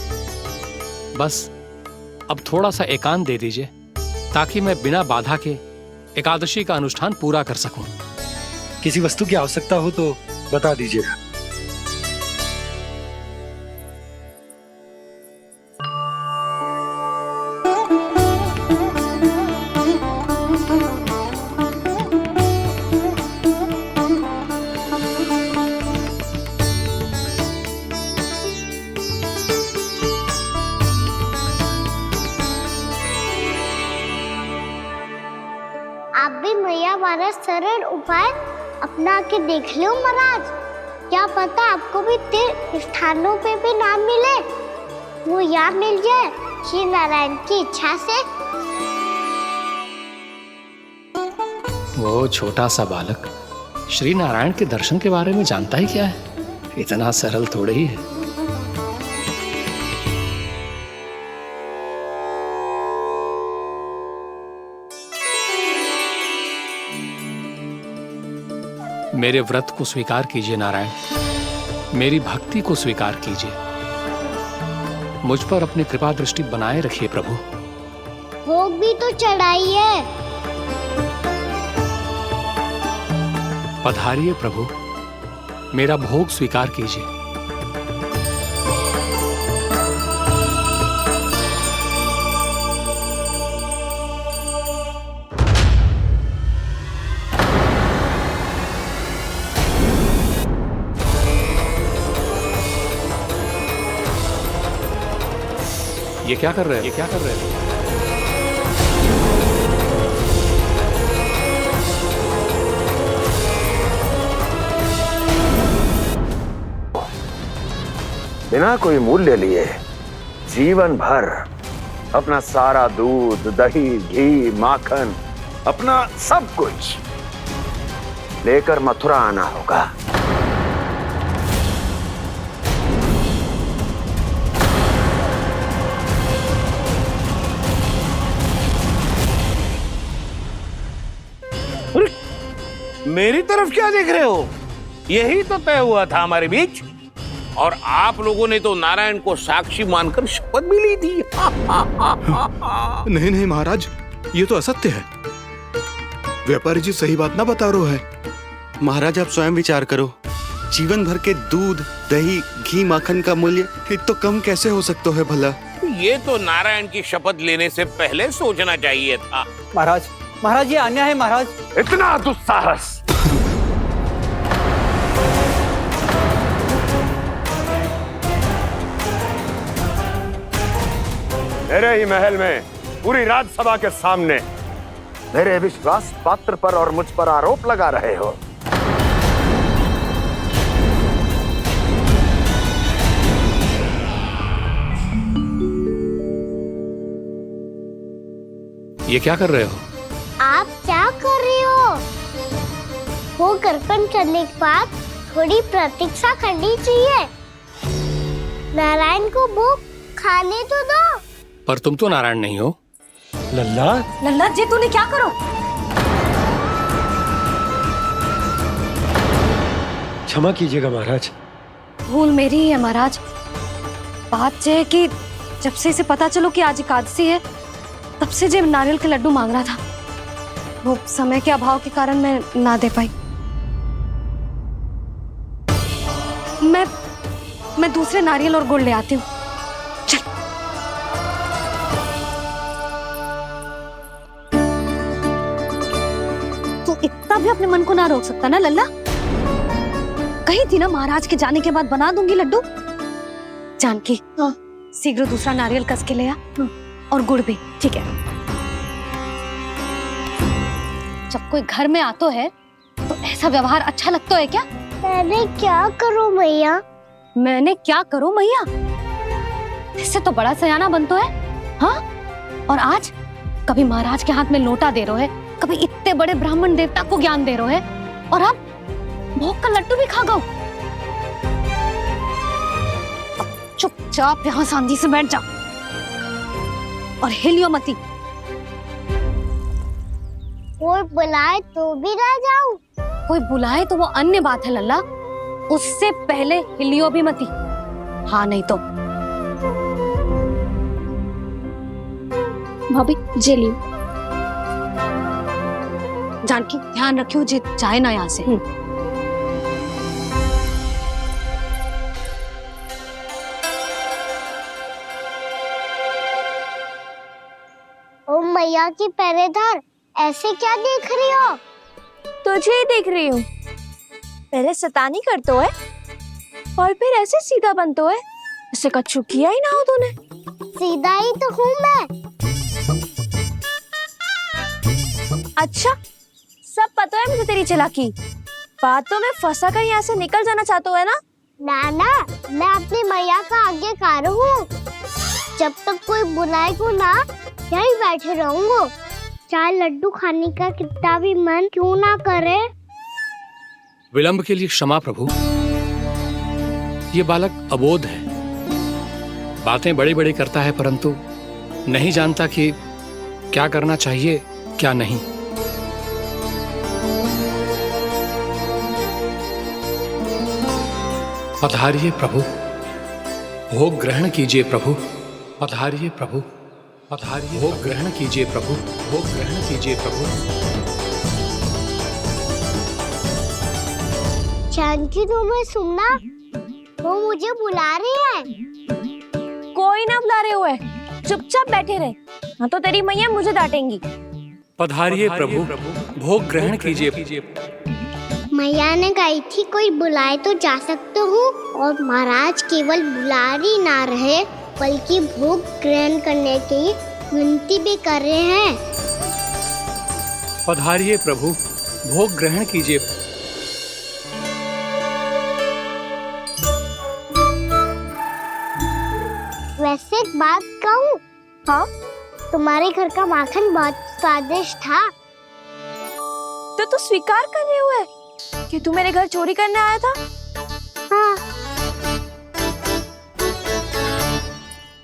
बस अब थोड़ा सा एकांत दे दीजिए ताकि मैं बिना बाधा के एकादशी का अनुष्ठान पूरा कर सकूं। किसी वस्तु की आवश्यकता हो तो बता दीजिएगा। आप भी मैया वाला सरल उपाय अपना के देख लो महाराज। क्या पता आपको भी तीर्थ स्थानों पे भी नाम मिले, वो यहाँ मिल जाए श्री नारायण की इच्छा से। वो छोटा सा बालक श्री नारायण के दर्शन के बारे में जानता ही क्या है? इतना सरल थोड़े ही है। मेरे व्रत को स्वीकार कीजिए नारायण, मेरी भक्ति को स्वीकार कीजिए। मुझ पर अपनी कृपा दृष्टि बनाए रखिए प्रभु। भोग भी तो चढ़ाइए। पधारिए प्रभु, मेरा भोग स्वीकार कीजिए। ये क्या कर रहे हैं? ये क्या कर रहे हैं? बिना कोई मूल्य लिए जीवन भर अपना सारा दूध, दही, घी, माखन, अपना सब कुछ लेकर मथुरा आना होगा। मेरी तरफ क्या देख रहे हो? यही तो तय हुआ था हमारे बीच, और आप लोगों ने तो नारायण को साक्षी मानकर शपथ भी ली थी। नहीं नहीं महाराज, ये तो असत्य है। व्यापारी जी सही बात ना बता रहे हैं। महाराज आप स्वयं विचार करो, जीवन भर के दूध, दही, घी, माखन का मूल्य तो कम कैसे हो सकता है भला? ये तो नारायण की शपथ लेने से पहले सोचना चाहिए था। महाराज, महाराज ये अन्याय है महाराज। इतना दुस्साहस! मेरे ही महल में पूरी राजसभा के सामने मेरे विश्वास पात्र पर और मुझ पर आरोप लगा रहे हो। ये क्या कर रहे हो? आप क्या कर रहे हो? वो कर्पण करने के बाद थोड़ी प्रतीक्षा करनी चाहिए। नारायण को भोग खाने तो दो। पर तुम तो नारायण नहीं हो। लल्ला, लल्ला जी तूने क्या करो? क्षमा कीजिएगा महाराज। भूल मेरी ही है महाराज। बात यह है कि जब से इसे पता चलो कि आज एकादशी है, तब से जब नारियल के लड्डू मांग रहा था, वो समय के अभाव के कारण मैं ना दे पाई। मैं दूसरे नारियल और गुड़ ले आती हूँ। चल। तू इतना भी अपने मन को ना रोक सकता ना लल्ला? कही थी ना महाराज के जाने के बाद बना दूंगी लड्डू। जानकी, शीघ्र दूसरा नारियल कस के ले आ, और गुड़ भी। ठीक है। जब कोई घर में आतो है तो ऐसा व्यवहार अच्छा लगता है क्या? मैंने क्या करूं मैया? मैंने क्या करूं मैया? इससे तो बड़ा सयाना बनतो है। हाँ? और आज कभी महाराज के हाथ में लोटा दे रहे है, कभी इतने बड़े ब्राह्मण देवता को ज्ञान दे रहे है, और अब भोग का लड्डू भी खा गो। चुपचाप यहाँ शांति से बैठ जा और हिलियो मती। और बुलाए तो भी ना जाऊं। कोई बुलाए तो वो अन्य बात है लल्ला, उससे पहले हिलियो भी मती। हाँ नहीं तो भाभी जे लियो। जानकी ध्यान रखियो जे जाए ना यहाँ से। ओ मैया की पहरेदार, ऐसे क्या देख रही हो? तुझे ही देख रही हूँ। पहले शैतानी करतो है और फिर ऐसे सीधा बनतो है, इससे कछु किया ही ना हो तूने। सीधा ही तो हूँ मैं। अच्छा, सब पता है मुझे तेरी चालाकी। बातों में फंसा कर यहाँ से निकल जाना चाहते हो है ना? नाना, मैं अपनी मैया का आज्ञाकार हूँ। जब तक कोई बुलाएगा ना, यही बैठे रहूंगा। चाहे लड्डू खाने का कितना भी मन क्यों ना करे। विलंब के लिए क्षमा प्रभु। ये बालक अबोध है, बातें बड़ी बड़ी करता है परंतु नहीं जानता कि क्या करना चाहिए क्या नहीं। पधारिए प्रभु, भोग ग्रहण कीजिए प्रभु। पधारिए प्रभु, पधारिए। भोग ग्रहण कीजिए प्रभु, भोग ग्रहण कीजिए प्रभु। जानकी, तुम्हें सुनना, वो मुझे बुला रही है। कोई ना बुला रहे हुए, चुपचाप बैठे रहे, हाँ तो तेरी मैया मुझे डांटेंगी। पधारिए प्रभु, भोग ग्रहण कीजिए। मैया ने कही थी कोई बुलाए तो जा सकते हूँ, और महाराज केवल बुलारी ना रहे बल्कि भोग ग्रहण करने की विनती भी कर रहे हैं। पधारिए प्रभु, भोग ग्रहण कीजिए। वैसे एक बात कहूँ? हाँ? तुम्हारे घर का माखन बहुत स्वादिष्ट था। तो तू स्वीकार कर रहे हुए कि तू मेरे घर चोरी करने आया था? हाँ।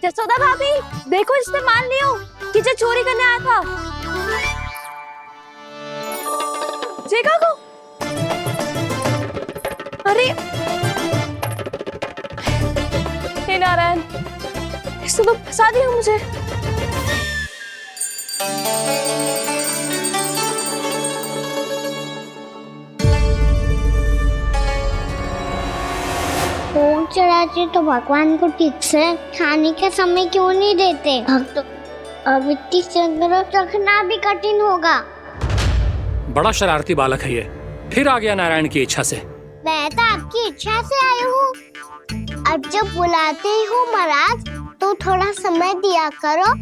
जसोदा भाभी, देखो इसने मान लियो कि जो चोरी करने आया था। देखा को? अरे हे नारायण, इसने तो फंसा दिया मुझे। भोग चढ़ाते तो भगवान को ठीक से खाने का समय क्यों नहीं देते? भक्त अब इतनी संग्रह रखना भी कठिन होगा। बड़ा शरारती बालक है ये, फिर आ गया नारायण की इच्छा से। मैं तो आपकी इच्छा से आई हूँ। अब जब बुलाते हो महाराज तो थोड़ा समय दिया करो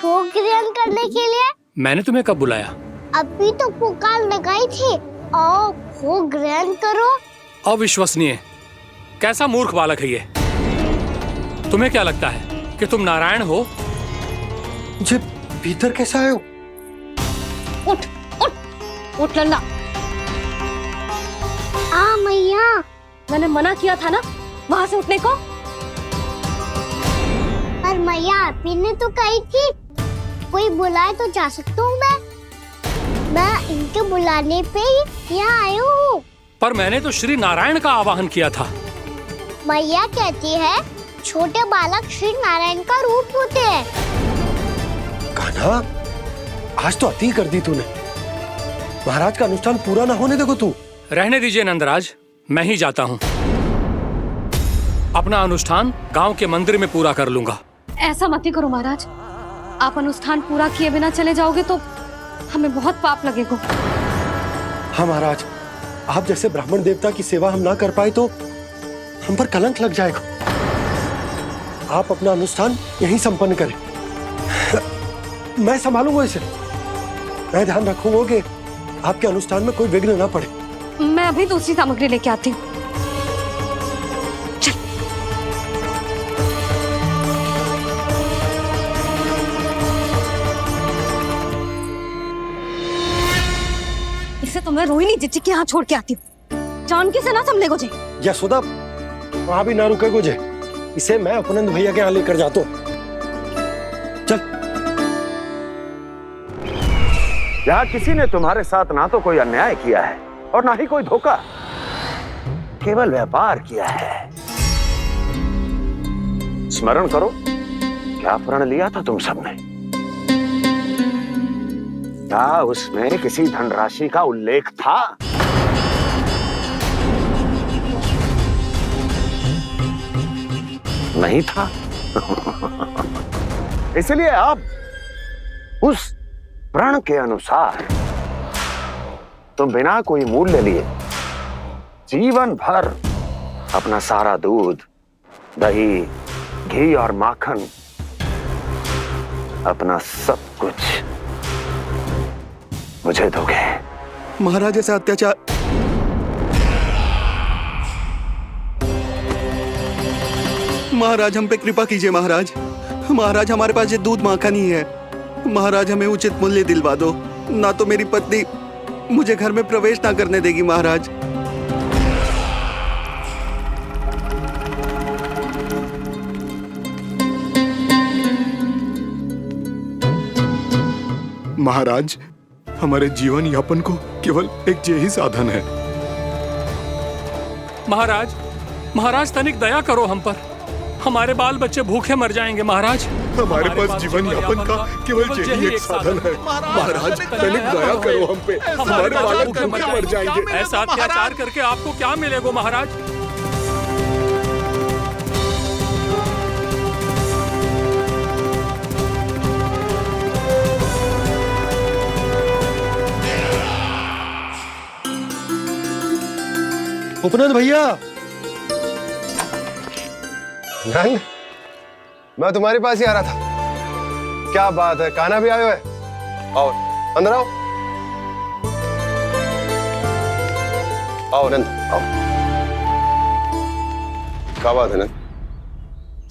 भोग ग्रहण करने के लिए। मैंने तुम्हें कब बुलाया? अभी तो पुकार लगाई थी, आओ भोग ग्रहण करो। अविश्वसनीय, कैसा मूर्ख बालक है ये। तुम्हें क्या लगता है कि तुम नारायण हो? मुझे भीतर कैसा आए हो? उठ उठ उठ लल्ला। मैया, मैंने मना किया था ना वहां से उठने को। पर मैया, आपी ने तो कही थी कोई बुलाए तो जा सकता हूँ मैं इनके बुलाने पे ही यहाँ आई हूँ। पर मैंने तो श्री नारायण का आवाहन किया था। मैया कहती है छोटे बालक श्री नारायण का रूप होते हैं। कान्हा, आज तो अति कर दी तूने। महाराज का अनुष्ठान पूरा ना होने देखो तू। रहने दीजिए नंदराज, मैं ही जाता हूँ। अपना अनुष्ठान गांव के मंदिर में पूरा कर लूंगा। ऐसा मत ही करो महाराज, आप अनुष्ठान पूरा किए बिना चले जाओगे तो हमें बहुत पाप लगेगा। हाँ महाराज, आप जैसे ब्राह्मण देवता की सेवा हम ना कर पाए तो हम पर कलंक लग जाएगा। आप अपना अनुष्ठान यहीं संपन्न करें, मैं संभालूंगा इसे। मैं ध्यान रखूंगा कि आपके अनुष्ठान में कोई विघ्न ना पड़े। मैं अभी दूसरी सामग्री लेके आती हूँ। इसे तो मैं रोहिणी जीजी के यहाँ छोड़ के आती हूँ। जानकी से ना संभले गुजे। यशोदा, वहां भी ना रुके गुजे। इसे मैं अपनंद भैया के यहाँ लेकर जाता हूँ। चल। यहाँ किसी ने तुम्हारे साथ ना तो कोई अन्याय किया है और ना ही कोई धोखा, केवल व्यापार किया है। स्मरण करो, क्या प्रण लिया था तुम सबने? क्या उसमें किसी धनराशि का उल्लेख था? नहीं था। इसलिए अब उस प्रण के अनुसार तुम बिना कोई मूल्य लिए जीवन भर अपना सारा दूध, दही, घी और माखन, अपना सब कुछ मुझे दोगे। महाराज ऐसा अत्याचार। महाराज हम पे कृपा कीजिए महाराज। महाराज हमारे पास ये दूध माखन ही है। महाराज हमें उचित मूल्य दिलवा दो, ना तो मेरी पत्नी मुझे घर में प्रवेश ना करने देगी महाराज। महाराज हमारे जीवन यापन को केवल एक यही साधन है। महाराज, महाराज तनिक दया करो हम पर। हमारे बाल बच्चे भूखे मर जाएंगे महाराज। हमारे पास जीवन यापन का केवल यही एक साधन है। महाराज तनिक दया करो हम पे, हमारे बालक भूखे मर जाएंगे। ऐसा अत्याचार करके आपको क्या मिलेगा महाराज? उपनंद भैया, नंद, मैं तुम्हारे पास ही आ रहा था। क्या बात है, कान्हा भी आयो है? आओ अंदर आओ। आओ नंद आओ। क्या बात है नंद,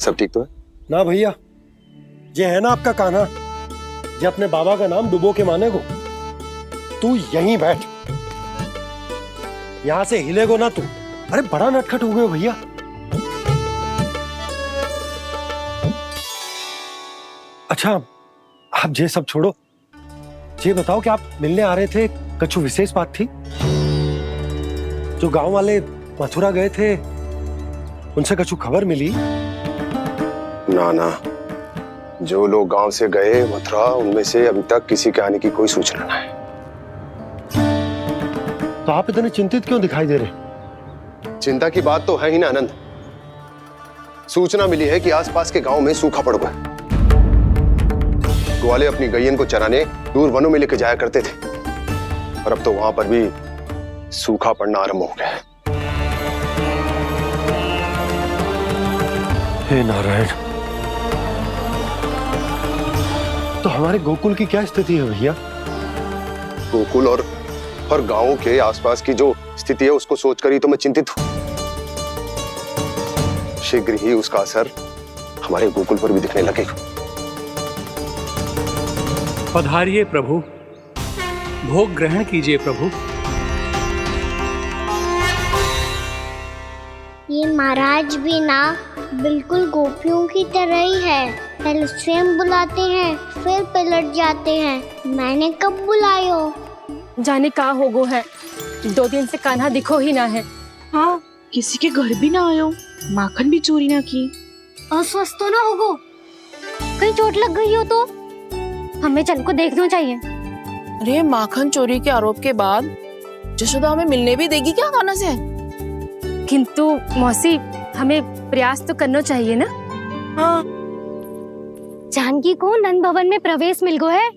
सब ठीक तो है? ना भैया, ये है ना आपका कान्हा, ये अपने बाबा का नाम डुबो के माने को। तू यहीं बैठ, यहां से हिलेगो ना तू। अरे बड़ा नटखट हो गए हो भैया। अच्छा आप ये सब छोड़ो, ये बताओ कि आप मिलने आ रहे थे, कुछ विशेष बात थी? जो गांव वाले मथुरा गए थे उनसे कुछ खबर मिली? ना ना, जो लोग गांव से गए मथुरा, उनमें से अभी तक किसी के आने की कोई सूचना नहीं है। तो आप इतने चिंतित क्यों दिखाई दे रहे? चिंता की बात तो है ही ना आनंद। सूचना मिली है कि आसपास के गांव में सूखा पड़ गया। ग्वाले अपनी गैयन को चराने दूर वनों में लेकर जाया करते थे, और अब तो वहां पर भी सूखा पड़ना आरंभ हो गया है। हे नारायण, तो हमारे गोकुल की क्या स्थिति है भैया? गोकुल और गांवों के आसपास की जो स्थिति है उसको सोचकर ही तो मैं चिंतित हूं। शीघ्र ही उसका असर हमारे गोकुल पर भी दिखने लगेगा। पधारिए प्रभु, भोग ग्रहण कीजिए प्रभु। ये महाराज भी ना बिल्कुल गोपियों की तरह ही है। पहले स्वयं बुलाते हैं, फिर पलट जाते हैं। मैंने कब बुलायो? जाने का होगो है, 2 दिन से कान्हा दिखो ही ना है। हाँ, किसी के घर भी ना आयो, माखन भी चोरी ना की। अस्वस्थ तो ना होगो? कहीं चोट लग गई हो तो हमें चल को देखना चाहिए। अरे माखन चोरी के आरोप के बाद जशोदा हमें मिलने भी देगी क्या कान्हा से? किंतु मौसी, हमें प्रयास तो करना चाहिए ना। हाँ, जानकी को नंद भवन में प्रवेश मिल गो है,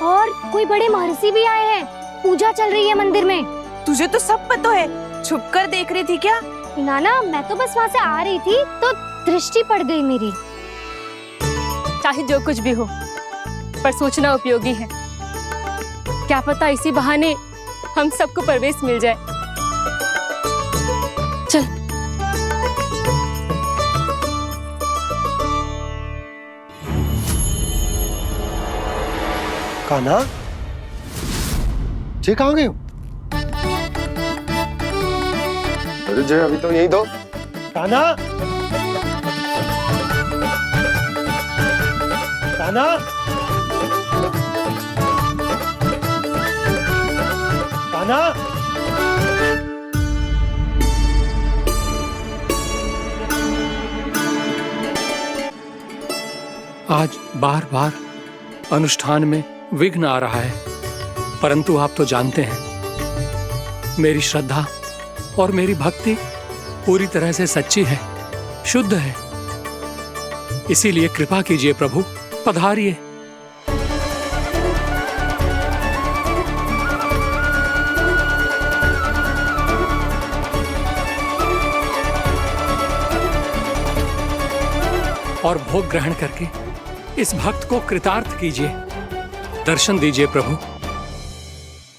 और कोई बड़े महर्षि भी आए हैं। पूजा चल रही है मंदिर में। तुझे तो सब पता है, छुप कर देख रही थी क्या? ना, मैं तो बस वहाँ से आ रही थी तो दृष्टि पड़ गई मेरी। चाहे जो कुछ भी हो, पर सूचना उपयोगी है। क्या पता इसी बहाने हम सबको प्रवेश मिल जाए। चल। कान्हा, जे कहाँ गए हो? अरे जय, अभी तो यही दो। कान्हा, कान्हा, कान्हा, आज बार बार अनुष्ठान में विघ्न आ रहा है, परंतु आप तो जानते हैं मेरी श्रद्धा और मेरी भक्ति पूरी तरह से सच्ची है, शुद्ध है। इसीलिए कृपा कीजिए प्रभु, पधारिए। और भोग ग्रहण करके इस भक्त को कृतार्थ कीजिए। दर्शन दीजिए प्रभु,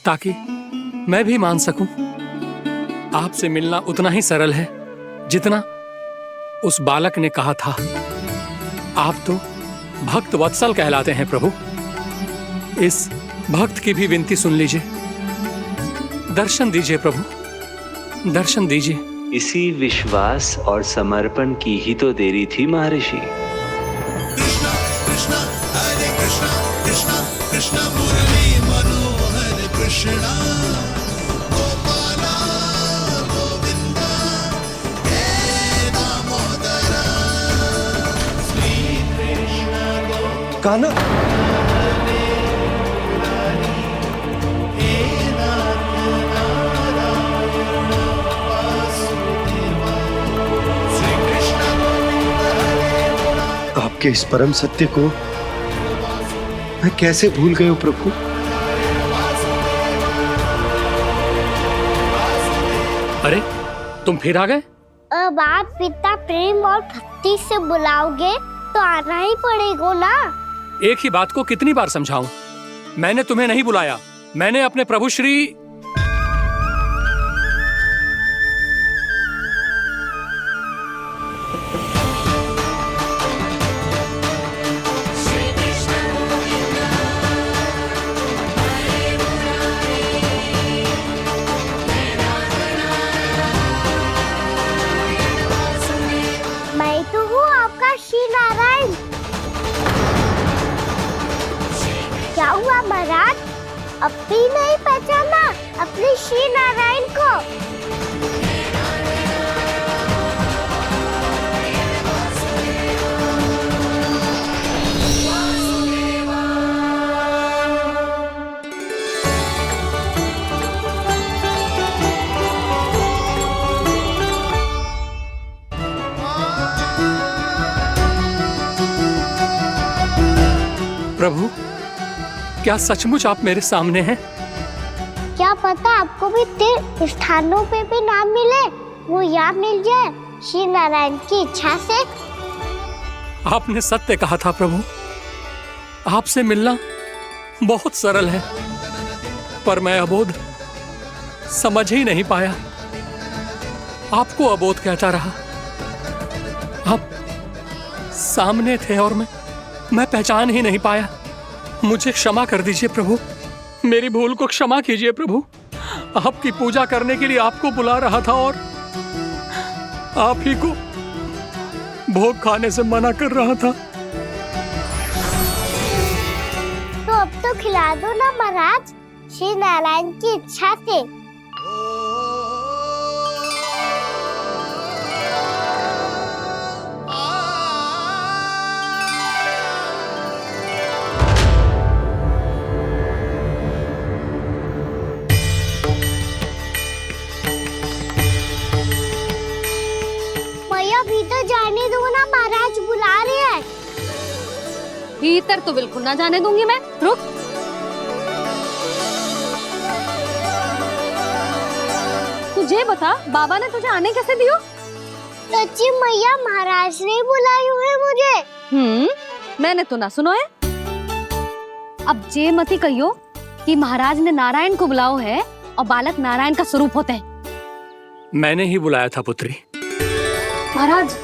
ताकि मैं भी मान सकूं। आपसे मिलना उतना ही सरल है जितना उस बालक ने कहा था। आप तो भक्त वत्सल कहलाते हैं प्रभु। इस भक्त की भी विनती सुन लीजिए। दर्शन दीजिए प्रभु, दर्शन दीजिए। इसी विश्वास और समर्पण की ही तो देरी थी महर्षि। कृष्ण मुरली मनोहर कृष्णा गोपाला गोविंदा हे दामोदरा श्री कृष्ण कान्हा, आपके इस परम सत्य को मैं कैसे भूल गया प्रभु। अरे तुम फिर आ गए? अब आप इतना प्रेम और भक्ति से बुलाओगे तो आना ही पड़ेगा ना। एक ही बात को कितनी बार समझाऊं? मैंने तुम्हें नहीं बुलाया, मैंने अपने प्रभु श्री क्या हुआ महाराज, अब भी नहीं पहचाना अपने श्री नारायण को? प्रभु, क्या सचमुच आप मेरे सामने हैं? क्या पता आपको भी तीर्थ स्थानों पे भी नाम मिले, वो यहाँ मिल जाए श्री नारायण की इच्छा से। आपने सत्य कहा था प्रभु, आपसे मिलना बहुत सरल है, पर मैं अबोध समझ ही नहीं पाया। आपको अबोध कहता रहा। आप सामने थे और मैं पहचान ही नहीं पाया। मुझे क्षमा कर दीजिए प्रभु, मेरी भूल को क्षमा कीजिए प्रभु। आपकी पूजा करने के लिए आपको बुला रहा था और आप ही को भोग खाने से मना कर रहा था। तो अब तो खिला दो ना महाराज, श्री नारायण की इच्छा से। भीतर जाने दो ना, महाराज बुला रहे हैं। भीतर तो बिल्कुल ना जाने दूंगी मैं, रुक। तुझे बता, बाबा ने तुझे आने कैसे दियो? सच्ची मैया, महाराज ने बुलाई हुई मुझे। मैंने तो ना सुनो है। अब जे मती कहियो कि महाराज ने नारायण को बुलाओ है और बालक नारायण का स्वरूप होते हैं। मैंने ही बुलाया था पुत्री। महाराज,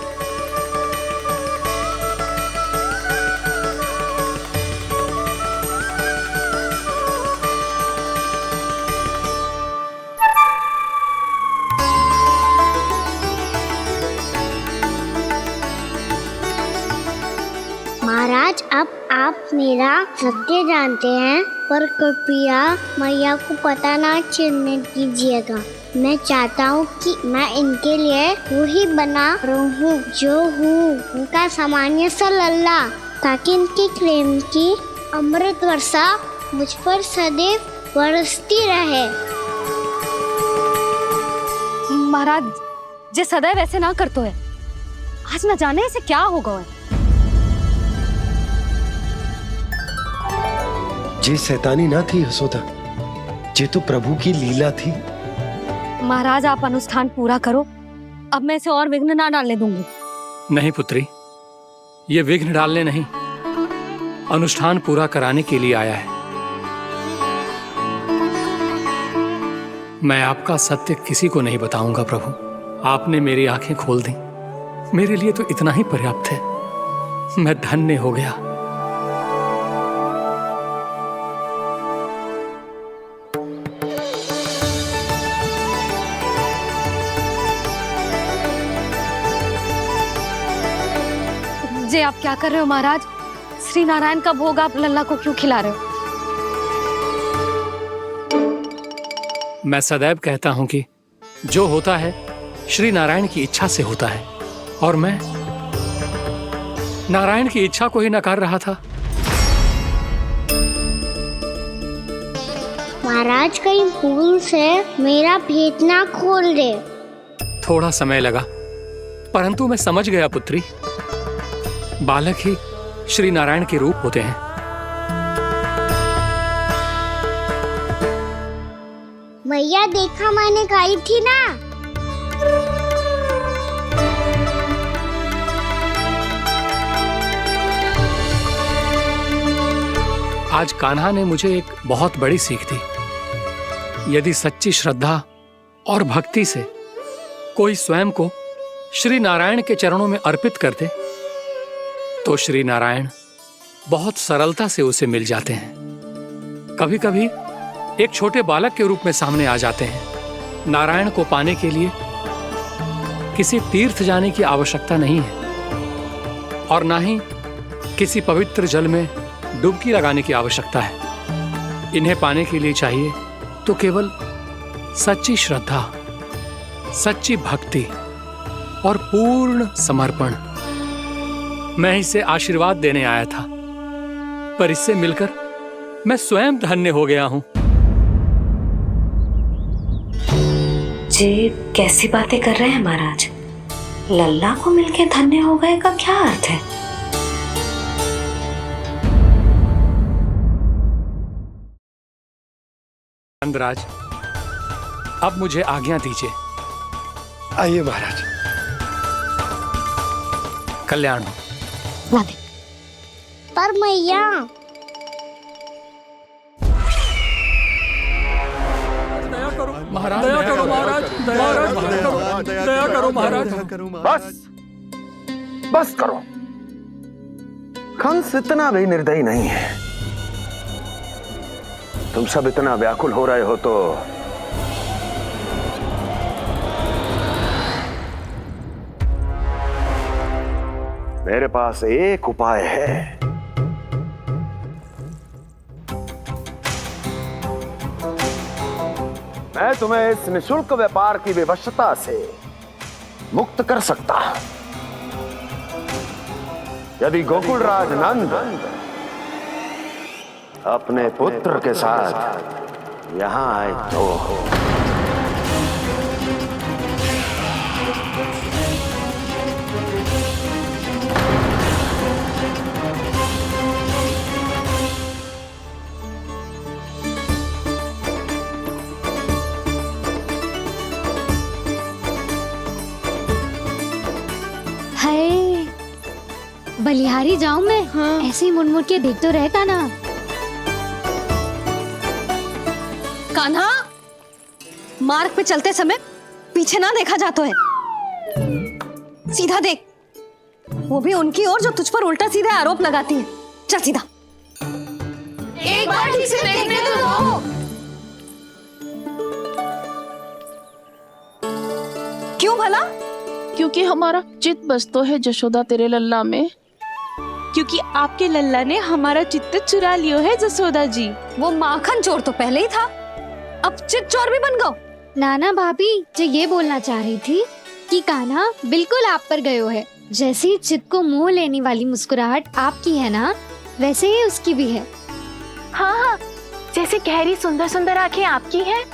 महाराज, अब आप मेरा सत्य जानते हैं, पर कृपया मैया को पता ना चलने दीजिएगा। मैं चाहता हूँ कि मैं इनके लिए वही बना रहूँ जो हूँ, उनका सामान्य सा लल्ला। ताकि इनके प्रेम की अमृत वर्षा मुझ पर सदैव बरसती रहे। महाराज जे सदैव ऐसे ना करतो है, आज न जाने से क्या होगा है। जे शैतानी ना थी यशोदा, जे तो प्रभु की लीला थी। महाराज आप अनुष्ठान पूरा करो, अब मैं इसे और विघ्न ना डालने दूंगी। नहीं पुत्री, ये विघ्न डालने नहीं, अनुष्ठान पूरा कराने के लिए आया है। मैं आपका सत्य किसी को नहीं बताऊंगा प्रभु। आपने मेरी आंखें खोल दी, मेरे लिए तो इतना ही पर्याप्त है। मैं धन्य हो गया। जे आप क्या कर रहे हो महाराज? श्री नारायण का भोग आप लल्ला को क्यों खिला रहे हो? मैं सदैव कहता हूं कि जो होता है श्री नारायण की इच्छा से होता है, और मैं नारायण की इच्छा को ही नकार रहा था। महाराज कहीं भूल से मेरा भेद ना खोल दे। थोड़ा समय लगा, परंतु मैं समझ गया पुत्री। बालक ही श्री नारायण के रूप होते हैं। मैया देखा मैंने गाई थी ना। आज कान्हा ने मुझे एक बहुत बड़ी सीख दी। यदि सच्ची श्रद्धा और भक्ति से कोई स्वयं को श्री नारायण के चरणों में अर्पित कर दे, तो श्री नारायण बहुत सरलता से उसे मिल जाते हैं। कभी कभी एक छोटे बालक के रूप में सामने आ जाते हैं। नारायण को पाने के लिए किसी तीर्थ जाने की आवश्यकता नहीं है, और ना ही किसी पवित्र जल में डुबकी लगाने की आवश्यकता है। इन्हें पाने के लिए चाहिए तो केवल सच्ची श्रद्धा, सच्ची भक्ति और पूर्ण समर्पण। मैं इसे आशीर्वाद देने आया था, पर इससे मिलकर मैं स्वयं धन्य हो गया हूं। जे कैसी बातें कर रहे हैं महाराज? लल्ला को मिलके धन्य हो गए का क्या अर्थ है? नंदराज, अब मुझे आज्ञा दीजिए। आइए महाराज। कल्याण हो। पर मैया महाराज, दया करो महाराज, दया करो महाराज। बस करो। कंस इतना भी निर्दयी नहीं है। तुम सब इतना व्याकुल हो रहे हो तो मेरे पास एक उपाय है। मैं तुम्हें इस निशुल्क व्यापार की विवशता से मुक्त कर सकता। यदि गोकुलराज नंद अपने पुत्र के साथ यहां आए तो हाय, बलिहारी जाऊं मैं? हाँ। ऐसे ही मुड़ के देख तो रहता ना। कान्हा, मार्ग पे चलते समय पीछे ना देखा जाता है। सीधा देख, वो भी उनकी ओर जो तुझ पर उल्टा सीधा आरोप लगाती है। चल सीधा। एक बार ठीक से देखने तो दो। क्यों भला? क्योंकि हमारा चित्त बसतो है जशोदा तेरे लल्ला में। क्योंकि आपके लल्ला ने हमारा चित्त चुरा लियो है जसोदा जी। वो माखन चोर तो पहले ही था, अब चित्त चोर भी बन गो। नाना भाभी जो ये बोलना चाह रही थी कि कान्हा बिल्कुल आप पर गयो है। जैसी चित को मोह लेने वाली मुस्कुराहट आपकी है ना, वैसे ही उसकी भी है। हाँ हाँ, जैसे गहरी सुंदर सुंदर आंखें आपकी हैं,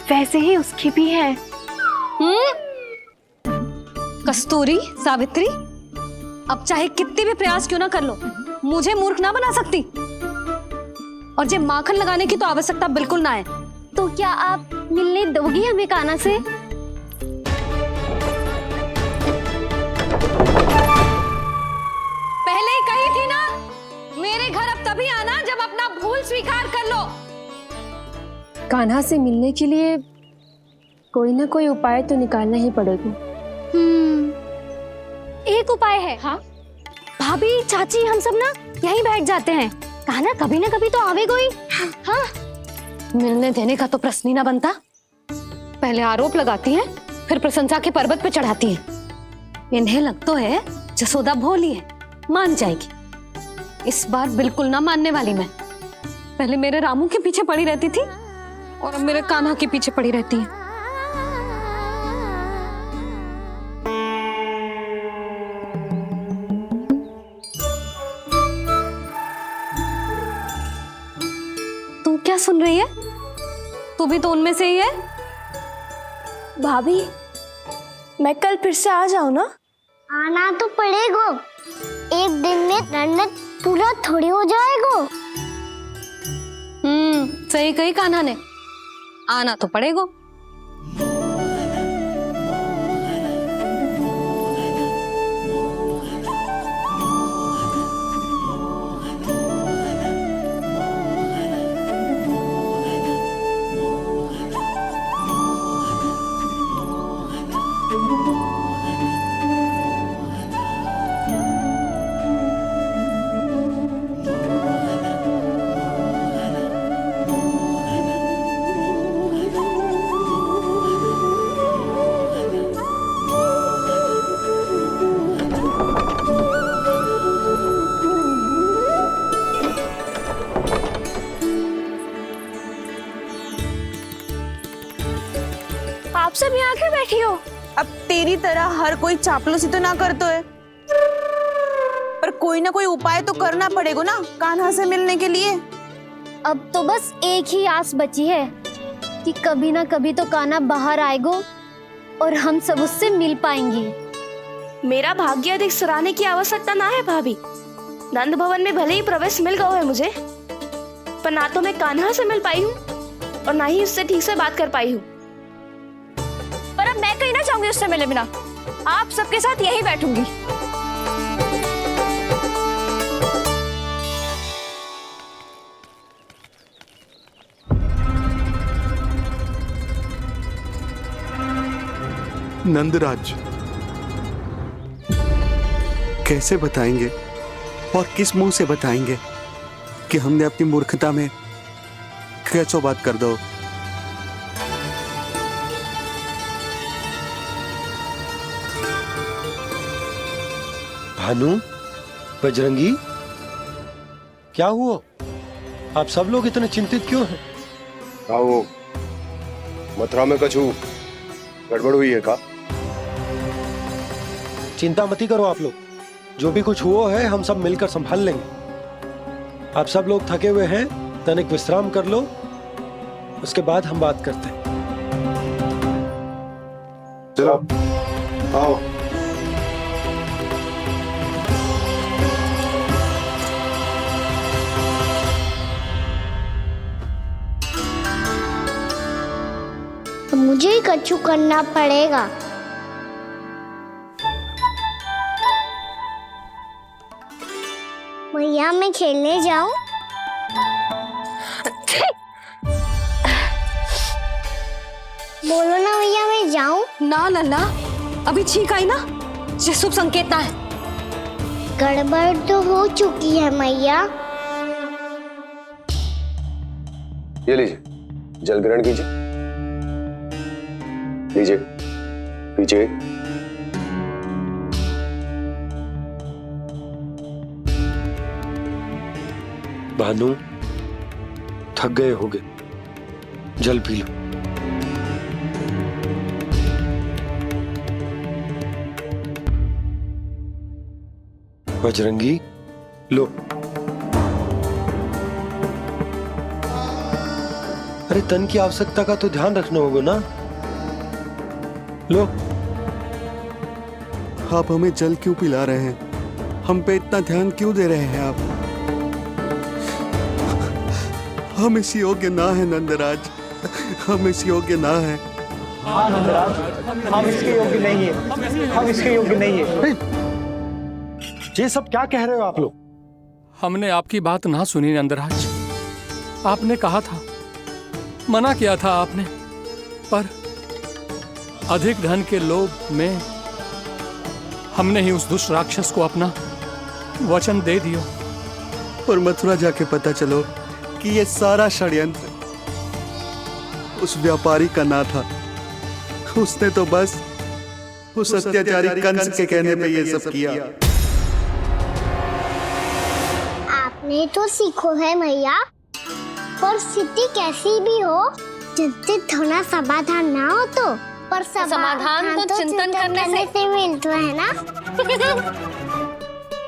वैसे ही उसकी भी है। कस्तूरी, सावित्री, अब चाहे कितने भी प्रयास क्यों ना कर लो, मुझे मूर्ख ना बना सकती। और जे माखन लगाने की तो आवश्यकता बिल्कुल ना है। तो क्या आप मिलने दोगी हमें कान्हा से? पहले ही कही थी ना, मेरे घर अब तभी आना जब अपना भूल स्वीकार कर लो। कान्हा से मिलने के लिए कोई ना कोई उपाय तो निकालना ही पड़ेगा। एक उपाय है। हाँ भाभी, चाची, हम सब ना यहीं बैठ जाते हैं। कान्हा कभी ना कभी तो आवेगा ही। हाँ मिलने देने का तो प्रश्न ही ना बनता। पहले आरोप लगाती हैं, फिर प्रशंसा के पर्वत पे चढ़ाती हैं। इन्हें लग तो है जसोदा भोली है, मान जाएगी। इस बार बिल्कुल ना मानने वाली मैं। पहले मेरे रामू के पीछे पड़ी रहती थी और अब मेरे कान्हा के पीछे पड़ी रहती है। तू क्या सुन रही है? तू भी तो उनमें से ही है। भाभी, मैं कल फिर से आ जाऊं ना? आना तो पड़ेगा। एक दिन में रन्नत पूरा थोड़ी हो जाएगा। सही कही कान्हा ने, आना तो पड़ेगा। आप सब यहाँ क्यों बैठी हो? अब तेरी तरह हर कोई चापलूसी तो ना करतो है, पर कोई ना कोई उपाय तो करना पड़ेगा ना कान्हा से मिलने के लिए। अब तो बस एक ही आस बची है कि कभी ना कभी तो कान्हा बाहर आएगा और हम सब उससे मिल पाएंगे। मेरा भाग्य अधिक सराहने की आवश्यकता ना है भाभी। नंद भवन में भले ही प्रवेश मिल गया है मुझे, पर ना तो मैं कान्हा से मिल पाई हूँ और ना ही उससे ठीक से बात कर पाई हूँ। पर अब मैं कहीं ना चाहूंगी उससे मिले बिना। आप सबके साथ यही बैठूंगी। नंदराज, कैसे बताएंगे और किस मुंह से बताएंगे कि हमने अपनी मूर्खता में कैसो बात कर दो। भानु, बजरंगी, क्या हुआ? आप सब लोग इतने चिंतित क्यों हैं? आओ, मथुरा में कछु गड़बड़ हुई है का? चिंता मती करो आप लोग, जो भी कुछ हुआ है हम सब मिलकर संभाल लेंगे। आप सब लोग थके हुए हैं, तनिक विश्राम कर लो, उसके बाद हम बात करते हैं। चलो आओ। मुझे ही कछु करना पड़ेगा। भैया मैं खेलने जाऊं? बोलो ना भैया मैं जाऊं? ना लल्ला, अभी छींक आई ना, ये शुभ संकेत ना है। गड़बड़ तो हो चुकी है मैया। ये लीजिए, जल ग्रहण कीजिए। लीजिए, पीछे। भानु, थक गए होगे, जल पी लो। बजरंगी, लो। अरे तन की आवश्यकता का तो ध्यान रखना होगा ना। लो। आप हमें जल क्यों पिला रहे हैं? हम पे इतना ध्यान क्यों दे रहे हैं आप? हम इस योग्य ना है नंदराज, हम इस योग्य ना है। हाँ नंदराज, हम इसके योग्य नहीं है, हम इसके योग्य नहीं है। ये सब क्या कह रहे हो आप लोग? हमने आपकी बात ना सुनी नंदराज। आपने कहा था, मना किया था आपने, पर अधिक धन के लोभ में हमने ही उस दुष्ट राक्षस को अपना वचन दे दिया। पर मथुरा जाके पता चलो कि ये सारा षड्यंत्र उस व्यापारी का ना था। उसने तो बस उस अत्याचारी कंस के कहने पे ये सब किया। आपने तो सीखो है भैया, परिस्थिति कैसी भी हो, चिंतित होना समाधान ना हो तो, पर समाधान तो चिंतन करने से मिलता है ना।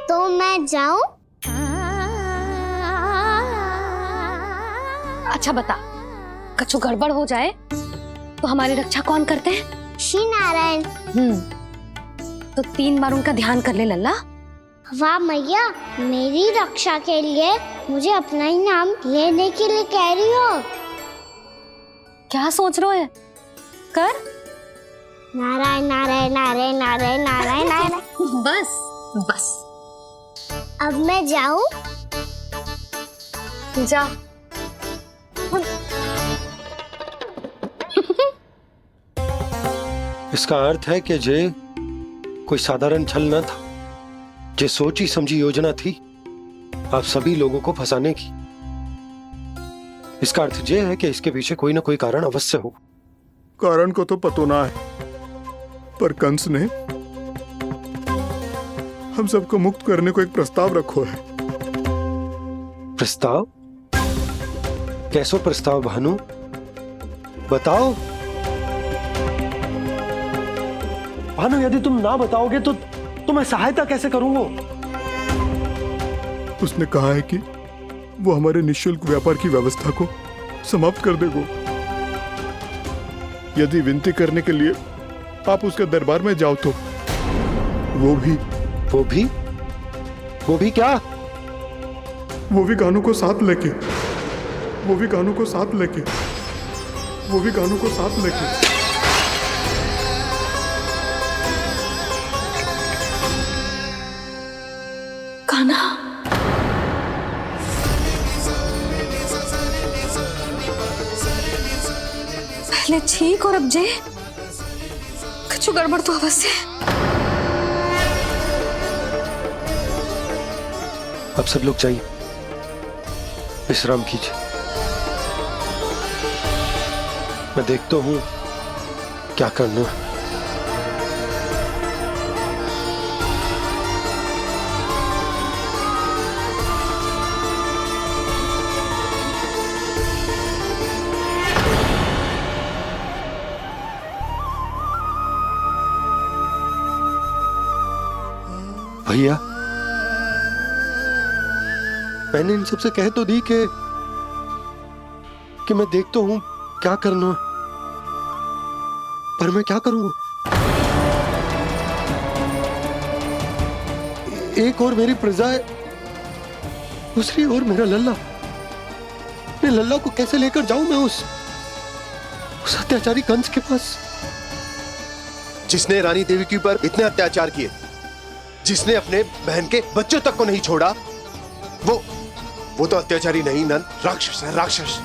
तो मैं जाऊं? अच्छा बता, कछु गड़बड़ हो जाए तो हमारी रक्षा कौन करते हैं? श्री नारायण। तो 3 बार उनका ध्यान कर ले लल्ला। वाह मैया, मेरी रक्षा के लिए मुझे अपना ही नाम लेने के लिए कह रही हो? क्या सोच रहे हो? कर। नारायण नारायण नारायण नारायण नारायण नारायण। बस बस। अब मैं जाऊं? जा। इसका अर्थ है कि जे कोई साधारण छल न था, जे सोची समझी योजना थी आप सभी लोगों को फंसाने की। इसका अर्थ ये है कि इसके पीछे कोई ना कोई कारण अवश्य हो। कारण को तो पतो ना है, पर कंस ने हम सबको मुक्त करने को एक प्रस्ताव रखो है। प्रस्ताव? कैसो प्रस्ताव भानु, बताओ। भानु, यदि तुम ना बताओगे तो मैं सहायता कैसे करूंगा? उसने कहा है कि वो हमारे निःशुल्क व्यापार की व्यवस्था को समाप्त कर देगा यदि विनती करने के लिए आप उसके दरबार में जाओ तो। वो भी क्या? वो भी कानों को साथ लेके, वो भी कानों को साथ लेके, वो भी कानों को साथ लेके। कान्हा, पहले ठीक और अब जे कुछ गड़बड़ तो अवश्य। अब सब लोग जाइए, विश्राम कीजिए। मैं देखता हूं क्या करना है। भैया, मैंने इन सबसे कह तो दी कि मैं देखता हूं क्या करना है, पर मैं क्या करूंगा? एक और मेरी प्रजा है, दूसरी ओर मेरा लल्ला। मैं लल्ला को कैसे लेकर जाऊं मैं उस अत्याचारी कंस के पास, जिसने रानी देवी के ऊपर इतने अत्याचार किए, जिसने अपने बहन के बच्चों तक को नहीं छोड़ा, वो तो अत्याचारी नहीं नन, राक्षस है, राक्षस।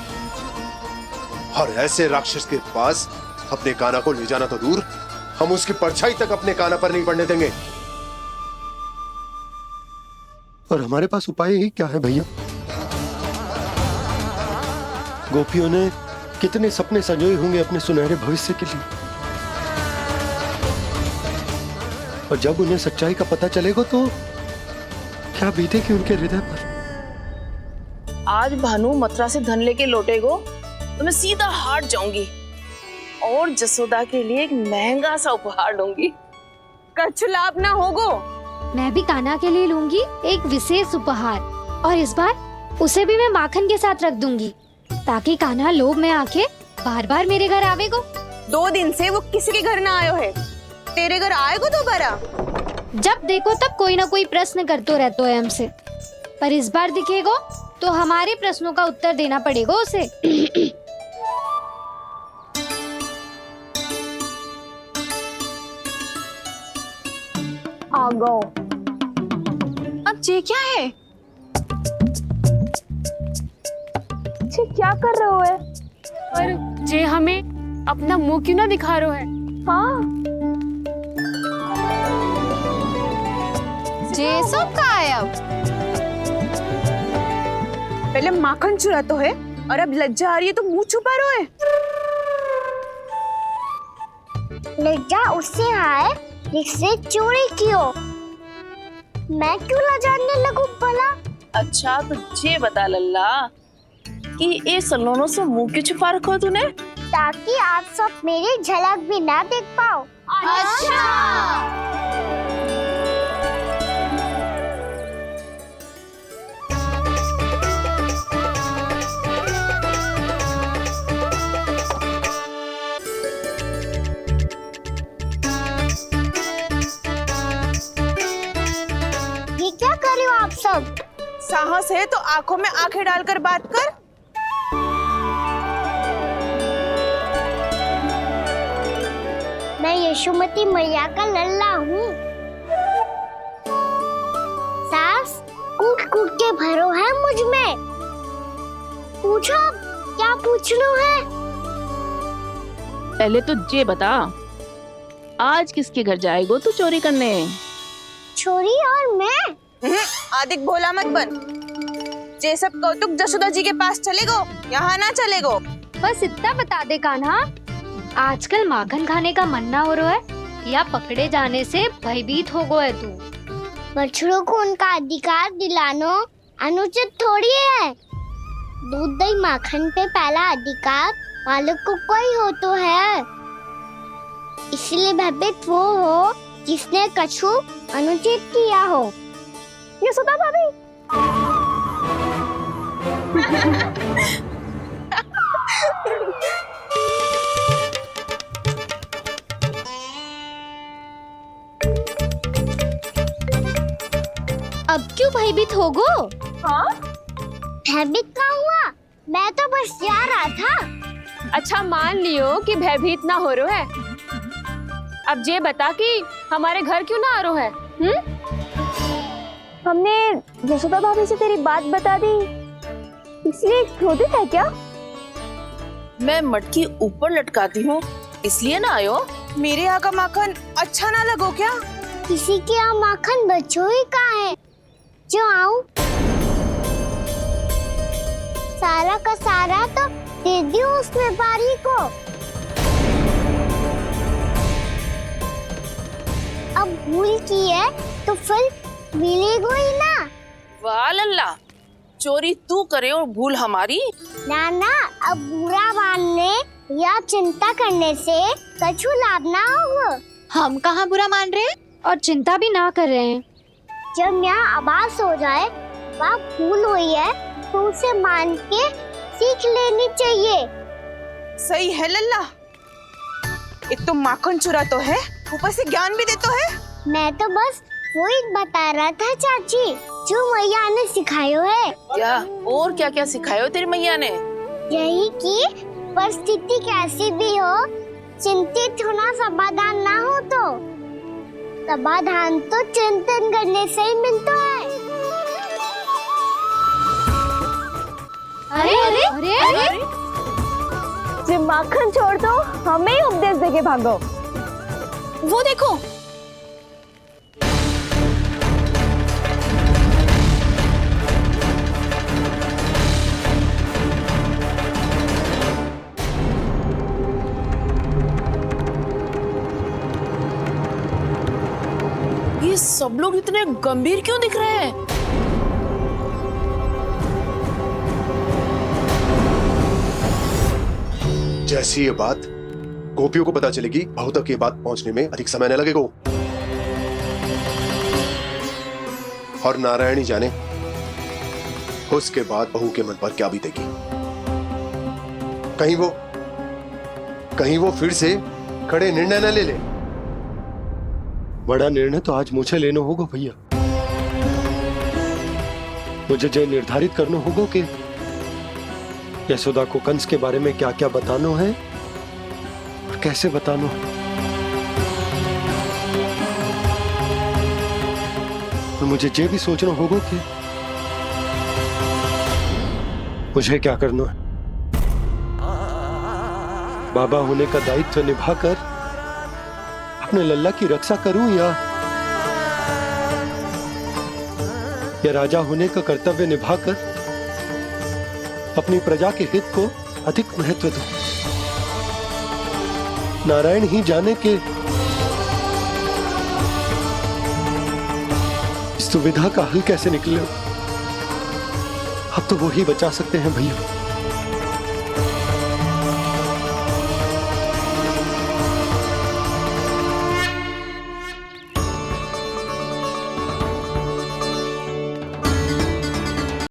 और ऐसे राक्षस के पास अपने कान्हा को ले जाना तो दूर, हम उसकी परछाई तक अपने कान्हा पर नहीं पड़ने देंगे। और हमारे पास उपाय ही क्या है भैया? गोपियों ने कितने सपने संजोए होंगे अपने सुनहरे भविष्य के लिए, और जब उन्हें सच्चाई का पता चलेगा तो क्या बीतेगी उनके हृदय पर। आज भानु मथुरा से धन लेके लौटेगो तो मैं सीधा हाट जाऊंगी और जसोदा के लिए एक महंगा सा उपहार दूंगी। कछु लाभ ना होगो, मैं भी कान्हा के लिए लूंगी एक विशेष उपहार, और इस बार उसे भी मैं माखन के साथ रख दूंगी, ताकि कान्हा लोभ में आके बार बार मेरे घर आवेगो। 2 दिन से वो किसी के घर ना आयो है, तेरे घर आएगो दोबारा? जब देखो तब कोई ना कोई प्रश्न करते रहते है हमसे, पर इस बार दिखेगो तो हमारे प्रश्नों का उत्तर देना पड़ेगा उसे। आ गो। अब ये क्या है? ये क्या कर रहे हो है? पर जे हमें अपना मुंह क्यों ना दिखा रहे है? हाँ, जे सब का है अब? पहले माखन चुरा तो है और अब लज्जा आ रही है तो मुंह छुपा रहे है। लज्जा उससे है जिससे चोरी कियो। मैं क्यों लजाने लगूं भला? अच्छा तो ये बता लल्ला कि ये सलोनों से मुंह क्यों छुपा रखो तूने? ताकि आप सब मेरी झलक भी ना देख पाओ। अच्छा। ये क्या कर रहे हो आप सब? साहस है तो आंखों में आंखें डालकर बात कर। मैं यशोमती मैया का लल्ला हूँ। सास कूट कूट के भरो है मुझ में। पूछो क्या पूछना है? पहले तो ये बता, आज किसके घर जाएगो तू चोरी करने? छोरी और मैं? आदिक भोला मत बन। ये सब कौतुक जसोदा जी के पास चलेगो, यहाँ ना चलेगो। बस इतना बता दे कान्हा, आजकल माखन खाने का मन ना हो रहा है या पकड़े जाने से भयभीत हो गया है तू? बछड़ों को उनका अधिकार दिलाना अनुचित थोड़ी है। दूध दही माखन पे पहला अधिकार मालिक को कोई हो तो है। इसलिए भयभीत वो हो जिसने कछु अनुचित किया हो। यशोदा भाभी। अब क्यों भयभीत हो गो? हाँ? भयभीत क्या हुआ? मैं तो बस जा रहा था। अच्छा मान लियो कि भयभीत ना हो रहा है। अब ये बता कि हमारे घर क्यों ना आ रहा है? हमने यशोदा भाभी से तेरी बात बता दी, इसलिए क्रोधित है क्या? मैं मटकी ऊपर लटकाती हूँ इसलिए ना आयो? मेरे यहाँ का माखन अच्छा ना लगो क्या? किसी के यहाँ माखन बच्चों ही कहाँ है जो आऊं? सारा का सारा तो दे दियो उस व्यापारी को। अब भूल की है तो फल मिलेगा ही ना। वाह लल्ला, चोरी तू करे और भूल हमारी। ना ना, अब बुरा मानने या चिंता करने से कछु लाभ ना होगा। हम कहाँ बुरा मान रहे हैं और चिंता भी ना कर रहे हैं। जब यहाँ आवाज हो जाए वहाँ भूल हुई है तो उसे मान के सीख लेनी चाहिए। सही है लल्ला, एक तो माखन चुरा तो है, ऊपर से ज्ञान भी दे तो है। मैं तो बस वही बता रहा था चाची जो मैया ने सिखायो है। क्या और क्या क्या सिखायो तेरी मैया ने? यही कि परिस्थिति कैसी भी हो, चिंतित होना समाधान ना हो तो समाधान तो चिंतन करने से ही मिलता है। अरे अरे अरे, अरे? जे माखन छोड़ दो, हमें ही उपदेश देके भागो। वो देखो, ये सब लोग इतने गंभीर क्यों दिख रहे हैं? जैसी ये बात गोपियों को पता चलेगी, बहु तक ये बात पहुंचने में अधिक समय न लगेगा। और नारायण ही जाने उसके बाद बहू के मन पर क्या बीतेगी। कहीं वो फिर से खड़े निर्णय न ले ले। बड़ा निर्णय तो आज मुझे लेना होगा भैया। मुझे जो निर्धारित करना होगा कि यशोदा को कंस के बारे में क्या क्या बताना है और कैसे बताना है। और मुझे ये भी सोचना होगा कि मुझे क्या करना है। बाबा होने का दायित्व निभाकर अपने लल्ला की रक्षा करूं या राजा होने का कर्तव्य निभाकर अपनी प्रजा के हित को अधिक महत्व दूं। नारायण ही जाने के इस दुविधा का हल कैसे निकले। अब तो वो ही बचा सकते हैं भैया।